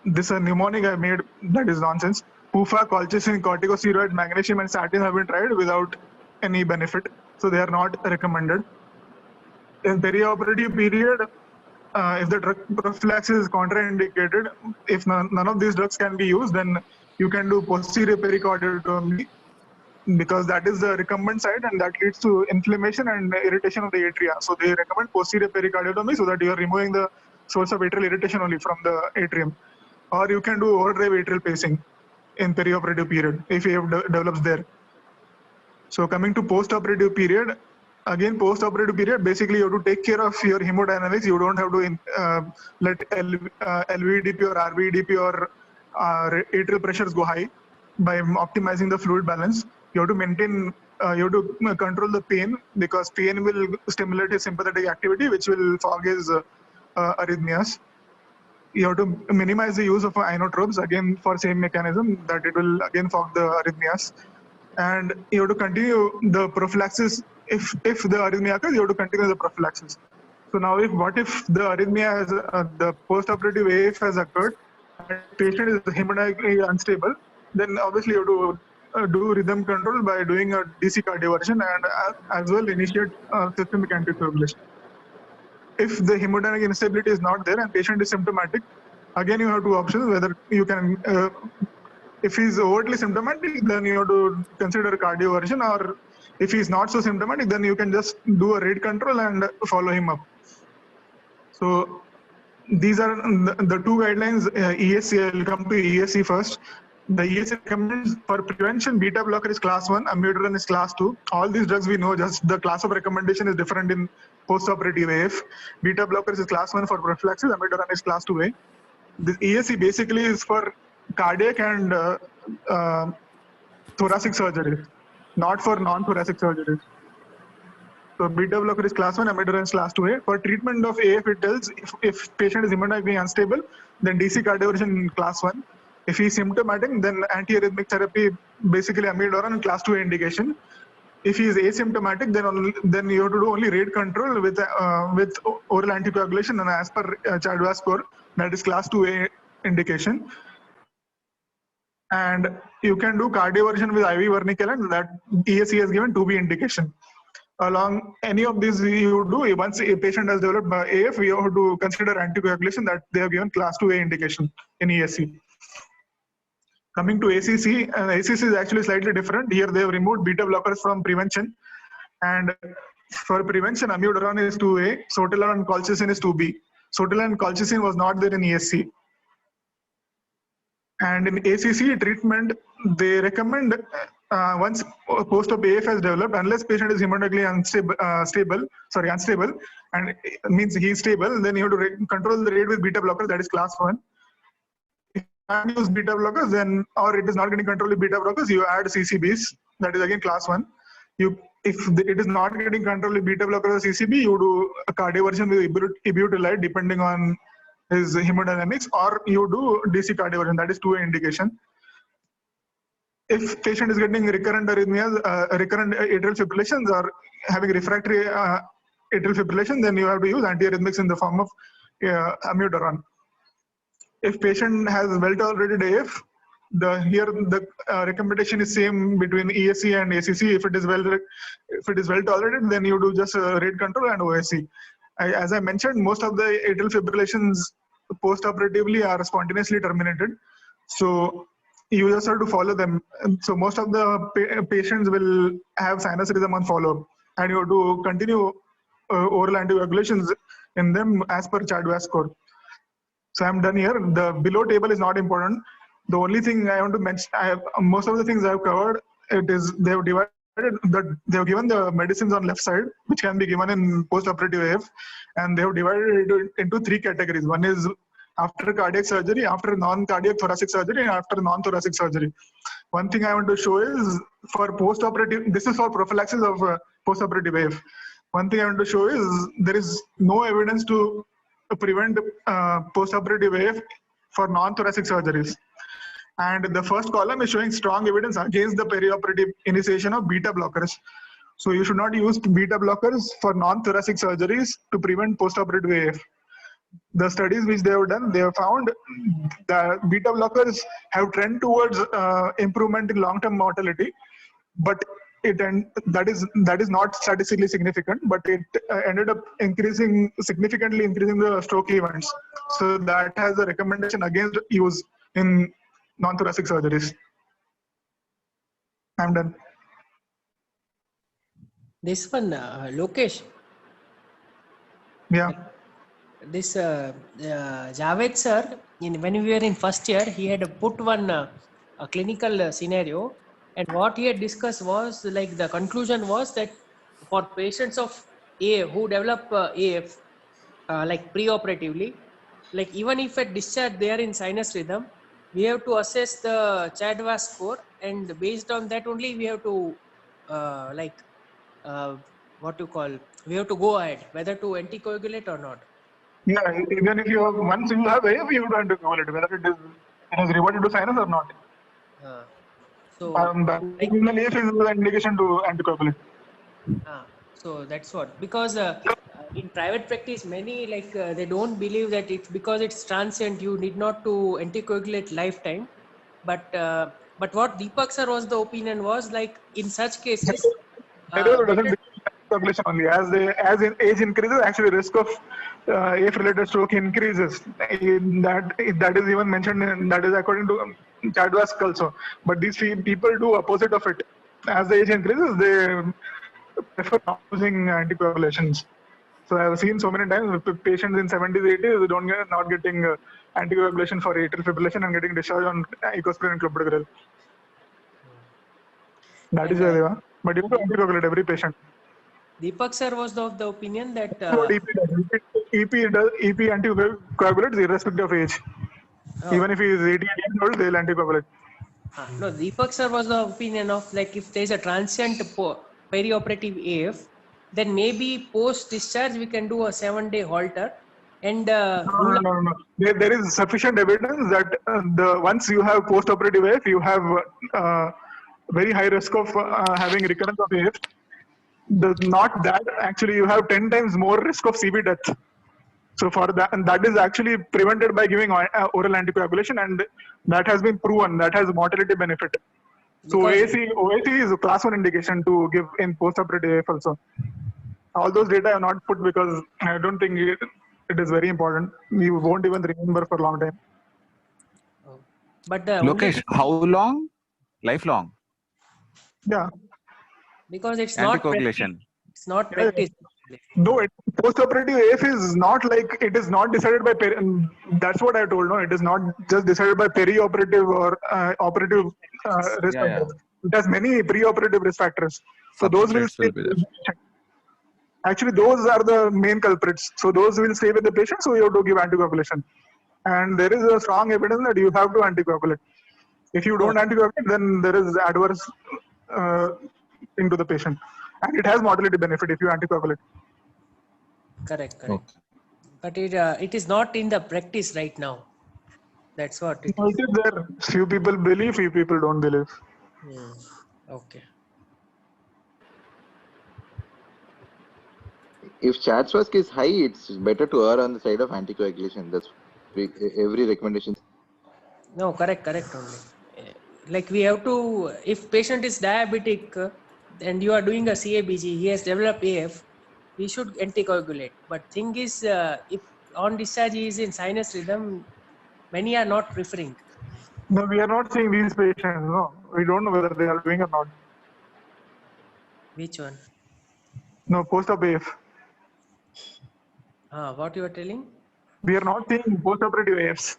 [SPEAKER 3] This mnemonic I made that is nonsense. PUFA, colchicine, corticosteroids, magnesium, and statin have been tried without any benefit, so they are not recommended. In perioperative period, if the drug prophylaxis is contraindicated, if none of these drugs can be used, then you can do posterior pericardiotomy, because that is the recumbent side and that leads to inflammation and irritation of the atria. So they recommend posterior pericardiotomy so that you are removing the source of atrial irritation only from the atrium. Or you can do overdrive atrial pacing in perioperative period if you have develops there. So coming to post-operative period, again post-operative period, basically you have to take care of your hemodynamics. You don't have to let LVEDP or RVEDP or atrial pressures go high by optimizing the fluid balance. You have to maintain, you have to control the pain, because pain will stimulate his sympathetic activity, which will fog his arrhythmias. You have to minimize the use of inotropes, again for same mechanism, that it will again fog the arrhythmias. And you have to continue the prophylaxis. If the arrhythmia occurs, you have to continue the prophylaxis. So now what if the arrhythmia has, the post-operative AF has occurred, and patient is hemodynamically unstable, then obviously you have to do rhythm control by doing a DC cardioversion and as well initiate systemic anticoagulation. If the hemodynamic instability is not there and patient is symptomatic, again you have 2 options, whether you can, if he's overtly symptomatic, then you have to consider cardioversion, or if he's not so symptomatic, then you can just do a rate control and follow him up. So these are the 2 guidelines. ESC, I'll come to ESC first. The ESC recommends for prevention, beta blocker is class 1, amiodarone is class 2. All these drugs we know, just the class of recommendation is different in post-operative AF. Beta blockers is class 1 for prophylaxis, amiodarone is class 2A. The ESC basically is for cardiac and thoracic surgeries, not for non-thoracic surgeries. So beta blocker is class 1, amiodarone is class 2A. For treatment of AF, it tells if patient is hemodynamically unstable, then DC cardioversion class 1. If he is symptomatic, then antiarrhythmic therapy, basically amiodarone, class 2A indication. If he is asymptomatic, then you have to do only rate control with oral anticoagulation, and as per Chadwa score, that is class 2A indication. And you can do cardioversion with IV vernicillin, that ESC has given 2B indication. Along any of these you do, once a patient has developed AF, we have to consider anticoagulation, that they have given class 2A indication in ESC. Coming to ACC, ACC is actually slightly different. Here they have removed beta blockers from prevention, and for prevention, amiodarone is 2A, sotalol and colchicine is 2B. Sotalol and colchicine was not there in ESC. And in ACC treatment, they recommend once post-op AF has developed, unless patient is hemodynamically unstable, and it means he is stable, then you have to control the rate with beta blocker, that is class 1. If you can't use beta blockers, then, or it is not getting controlled with beta blockers, you add CCBs, that is again class 1. If it is not getting controlled with beta blocker or CCB, you do a cardioversion with ibutylide depending on his hemodynamics, or you do DC cardioversion, that is 2A indication. If patient is getting recurrent arrhythmias, recurrent atrial fibrillations, or having refractory atrial fibrillation, then you have to use antiarrhythmics in the form of amiodarone. If patient has well-tolerated AF, here the recommendation is same between ESC and ACC. If it is well tolerated, then you do just rate control and OSC. As I mentioned, most of the atrial fibrillations post-operatively are spontaneously terminated, so you just have to follow them. So most of the patients will have sinus rhythm on follow-up, and you have to continue oral anticoagulations in them as per Chadwick score. So I'm done here. The below table is not important. The only thing I want to mention, most of the things I've covered, it is they have divided they have given the medicines on left side, which can be given in post-operative AF, and they have divided it into 3 categories. One is after cardiac surgery, after non-cardiac thoracic surgery, and after non-thoracic surgery. One thing I want to show is for post-operative, this is for prophylaxis of post-operative AF. One thing I want to show is there is no evidence to prevent post-operative AF for non-thoracic surgeries. And the first column is showing strong evidence against the perioperative initiation of beta blockers. So you should not use beta blockers for non-thoracic surgeries to prevent post-operative AF. The studies which they have done, they have found that beta blockers have trend towards improvement in long-term mortality, but that is not statistically significant, but it ended up significantly increasing the stroke events. So that has a recommendation against use in non-thoracic surgeries. I'm done.
[SPEAKER 1] This one, Lokesh.
[SPEAKER 3] Yeah.
[SPEAKER 1] This Javed sir, when we were in first year, he had put one a clinical scenario, and what he had discussed was like the conclusion was that for patients of AF who develop AF like pre-operatively, like even if at discharge they are in sinus rhythm, we have to assess the Chadwick score, and based on that only we have to we have to go ahead whether to anticoagulate or not.
[SPEAKER 3] Yeah, even if you have, once you have AF, you have to anticoagulate whether it is reverted to sinus or not.
[SPEAKER 1] So
[SPEAKER 3] the AF is the indication to anticoagulate.
[SPEAKER 1] So that's what, because in private practice, many they don't believe that it's because it's transient, you need not to anticoagulate lifetime. But what Deepak sir was the opinion was like in such cases.
[SPEAKER 3] Anticoagulation only as age increases, actually risk of AF-related stroke increases. That is even mentioned that is according to Chadwick also. But these people do opposite of it. As the age increases, they prefer not using anticoagulations. So I have seen so many times patients in 70s, 80s not getting anticoagulation for atrial fibrillation and getting discharged on ecosprin and clopidogrel. That is where they are. But you have to anticoagulate every patient.
[SPEAKER 1] Deepak sir was of the opinion that
[SPEAKER 3] EP anticoagulates irrespective of age. Even if he is 88 years old, they will anticoagulate.
[SPEAKER 1] No, Deepak sir was the opinion of like if there is a transient perioperative AF, then maybe post discharge we can do a 7-day halter. And
[SPEAKER 3] no. There is sufficient evidence that once you have post-operative AF, you have very high risk of having recurrence of AF. Not that, actually you have 10 times more risk of CV death. So for that, and that is actually prevented by giving oral anticoagulation, and that has been proven, that has mortality benefit. So OAC is a class 1 indication to give in post-operative AF also. All those data are not put because I don't think it is very important. You won't even remember for a long time.
[SPEAKER 1] But the only
[SPEAKER 5] Lokesh,
[SPEAKER 1] thing,
[SPEAKER 5] how long? Lifelong
[SPEAKER 3] Yeah.
[SPEAKER 1] because it's not practice,
[SPEAKER 5] anticoagulation.
[SPEAKER 1] it's not
[SPEAKER 3] Yeah, yeah.
[SPEAKER 1] practice.
[SPEAKER 3] No, post-operative AF is not like, it is not decided by that's what I told. No, it is not just decided by peri-operative or operative risk
[SPEAKER 5] Yeah, yeah.
[SPEAKER 3] factors. It has many pre-operative risk factors. So those will
[SPEAKER 5] Substrates
[SPEAKER 3] stay.
[SPEAKER 5] will be there.
[SPEAKER 3] Actually, those are the main culprits. So those will stay with the patient. So you have to give anticoagulation, and there is a strong evidence that you have to anticoagulate. If you don't anticoagulate, then there is adverse uh, thing to the patient, and it has mortality benefit if you anticoagulate.
[SPEAKER 1] Correct.
[SPEAKER 5] Okay.
[SPEAKER 1] But it is not in the practice right now. That's what it
[SPEAKER 3] No,
[SPEAKER 1] is.
[SPEAKER 3] it is there. Few people believe, few people don't believe.
[SPEAKER 1] Okay.
[SPEAKER 2] If Chatsworth is high, it's better to err on the side of anticoagulation. That's every recommendation.
[SPEAKER 1] No, correct only. Like we have to, if patient is diabetic and you are doing a CABG, he has developed AF, we should anticoagulate. But thing is, if on discharge he is in sinus rhythm, many are not preferring.
[SPEAKER 3] No, we are not seeing these patients. No, we don't know whether they are doing or not.
[SPEAKER 1] Which one?
[SPEAKER 3] No, post-op AF.
[SPEAKER 1] What you are telling?
[SPEAKER 3] We are not seeing post-operative AFs.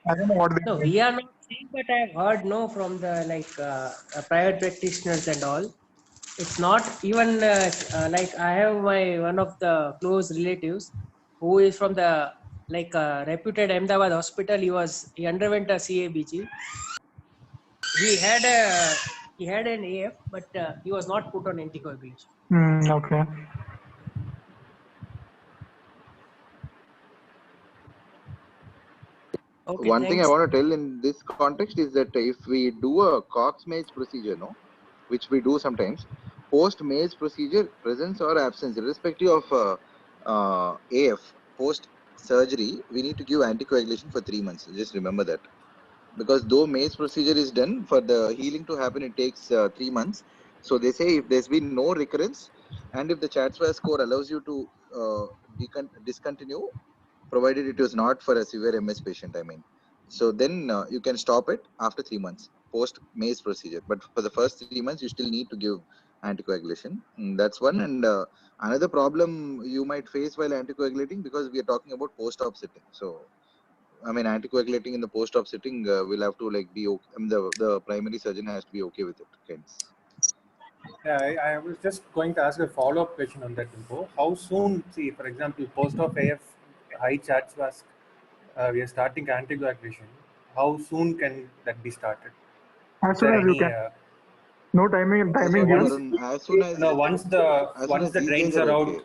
[SPEAKER 3] I don't know what they
[SPEAKER 1] No,
[SPEAKER 3] are doing.
[SPEAKER 1] we are not seeing, but I have heard no from the private practitioners and all. It's not even like I have my one of the close relatives who is from the reputed Ahmedabad hospital. He underwent a CABG. He had an AF, but he was not put on anticoagulation.
[SPEAKER 3] Okay.
[SPEAKER 1] Okay,
[SPEAKER 2] One thing I
[SPEAKER 1] thanks.
[SPEAKER 2] want to tell in this context is that if we do a Cox-Maze procedure, no, which we do sometimes, post-Maze procedure, presence or absence, irrespective of AF, post-surgery, we need to give anticoagulation for 3 months. Just remember that. Because though Maze procedure is done, for the healing to happen, it takes 3 months. So they say if there's been no recurrence, and if the Chatsworth score allows you to discontinue, provided it was not for a severe MS patient, I mean. So then you can stop it after 3 months post Maze procedure. But for the first 3 months, you still need to give anticoagulation. That's one. And another problem you might face while anticoagulating, because we are talking about post-op setting. So, I mean, anticoagulating in the post-op setting will have to like be okay. I mean, the primary surgeon has to be okay with it. Hence.
[SPEAKER 4] Yeah, I was just going to ask a follow-up question on that info. How soon, see, for example, post-op AF high charts was we are starting anticoagulation. How soon can that be started?
[SPEAKER 3] As
[SPEAKER 4] Is
[SPEAKER 3] soon
[SPEAKER 4] there
[SPEAKER 3] as you
[SPEAKER 4] any?
[SPEAKER 3] can. No timing
[SPEAKER 2] As soon
[SPEAKER 3] given.
[SPEAKER 2] as as soon as
[SPEAKER 4] No,
[SPEAKER 2] as soon
[SPEAKER 4] once
[SPEAKER 2] as
[SPEAKER 4] the
[SPEAKER 2] these guys
[SPEAKER 4] drains
[SPEAKER 2] are
[SPEAKER 4] are out.
[SPEAKER 2] okay.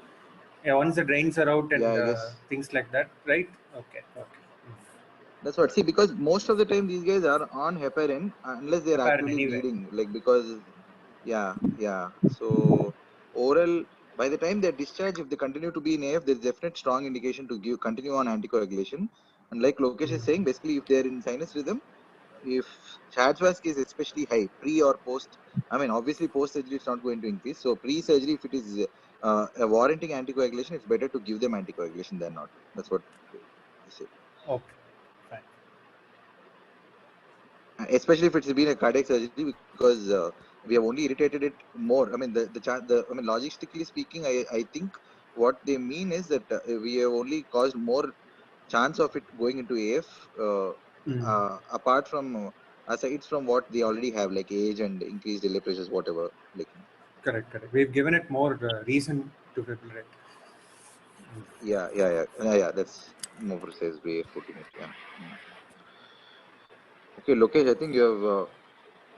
[SPEAKER 4] Yeah, once the drains are out
[SPEAKER 2] Yeah,
[SPEAKER 4] and
[SPEAKER 2] I guess.
[SPEAKER 4] things like that, right? Okay.
[SPEAKER 2] That's what. See, because most of the time these guys are on heparin unless they're
[SPEAKER 4] Heparin
[SPEAKER 2] actively
[SPEAKER 4] anyway.
[SPEAKER 2] bleeding. Like because, yeah. So oral. By the time they're discharged, if they continue to be in AF, there's definite strong indication to continue on anticoagulation. And like Lokesh is saying, basically, if they're in sinus rhythm, if Chatsworth is especially high, pre or post. I mean, obviously post surgery it's not going to increase. So pre-surgery, if it is warranting anticoagulation, it's better to give them anticoagulation than not. That's what they say.
[SPEAKER 4] Okay. Fine.
[SPEAKER 2] Especially if it's been a cardiac surgery, because we have only irritated it more. I mean, I mean, logistically speaking, I think what they mean is that we have only caused more chance of it going into AF, apart from aside from what they already have, like age and increased delay pressures, whatever. Like,
[SPEAKER 4] Correct. We've given it more reason to fibrillate.
[SPEAKER 2] yeah. That's more precise way of putting it. Yeah. Okay, Lokesh, I think you have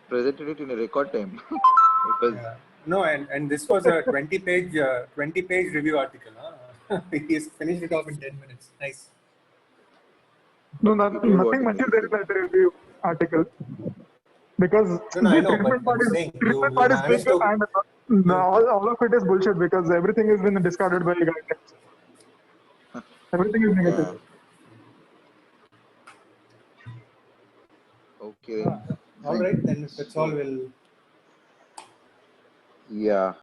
[SPEAKER 2] presented it in a record time. Because
[SPEAKER 4] Yeah. No, and this was a 20-page review article. Huh? He's finished it off in 10 minutes. Nice.
[SPEAKER 3] No,
[SPEAKER 2] he told what
[SPEAKER 3] nothing much is there in that review article. Because
[SPEAKER 4] No, I
[SPEAKER 3] the
[SPEAKER 4] know, but
[SPEAKER 3] treatment
[SPEAKER 4] I'm saying you
[SPEAKER 3] part is big
[SPEAKER 4] managed to.
[SPEAKER 3] and all of it is bullshit because everything has been discarded by the guidelines. Everything is negative.
[SPEAKER 2] yeah. Okay.
[SPEAKER 4] All
[SPEAKER 2] Fine.
[SPEAKER 4] right, then if that's all,
[SPEAKER 2] So
[SPEAKER 4] we'll
[SPEAKER 2] yeah.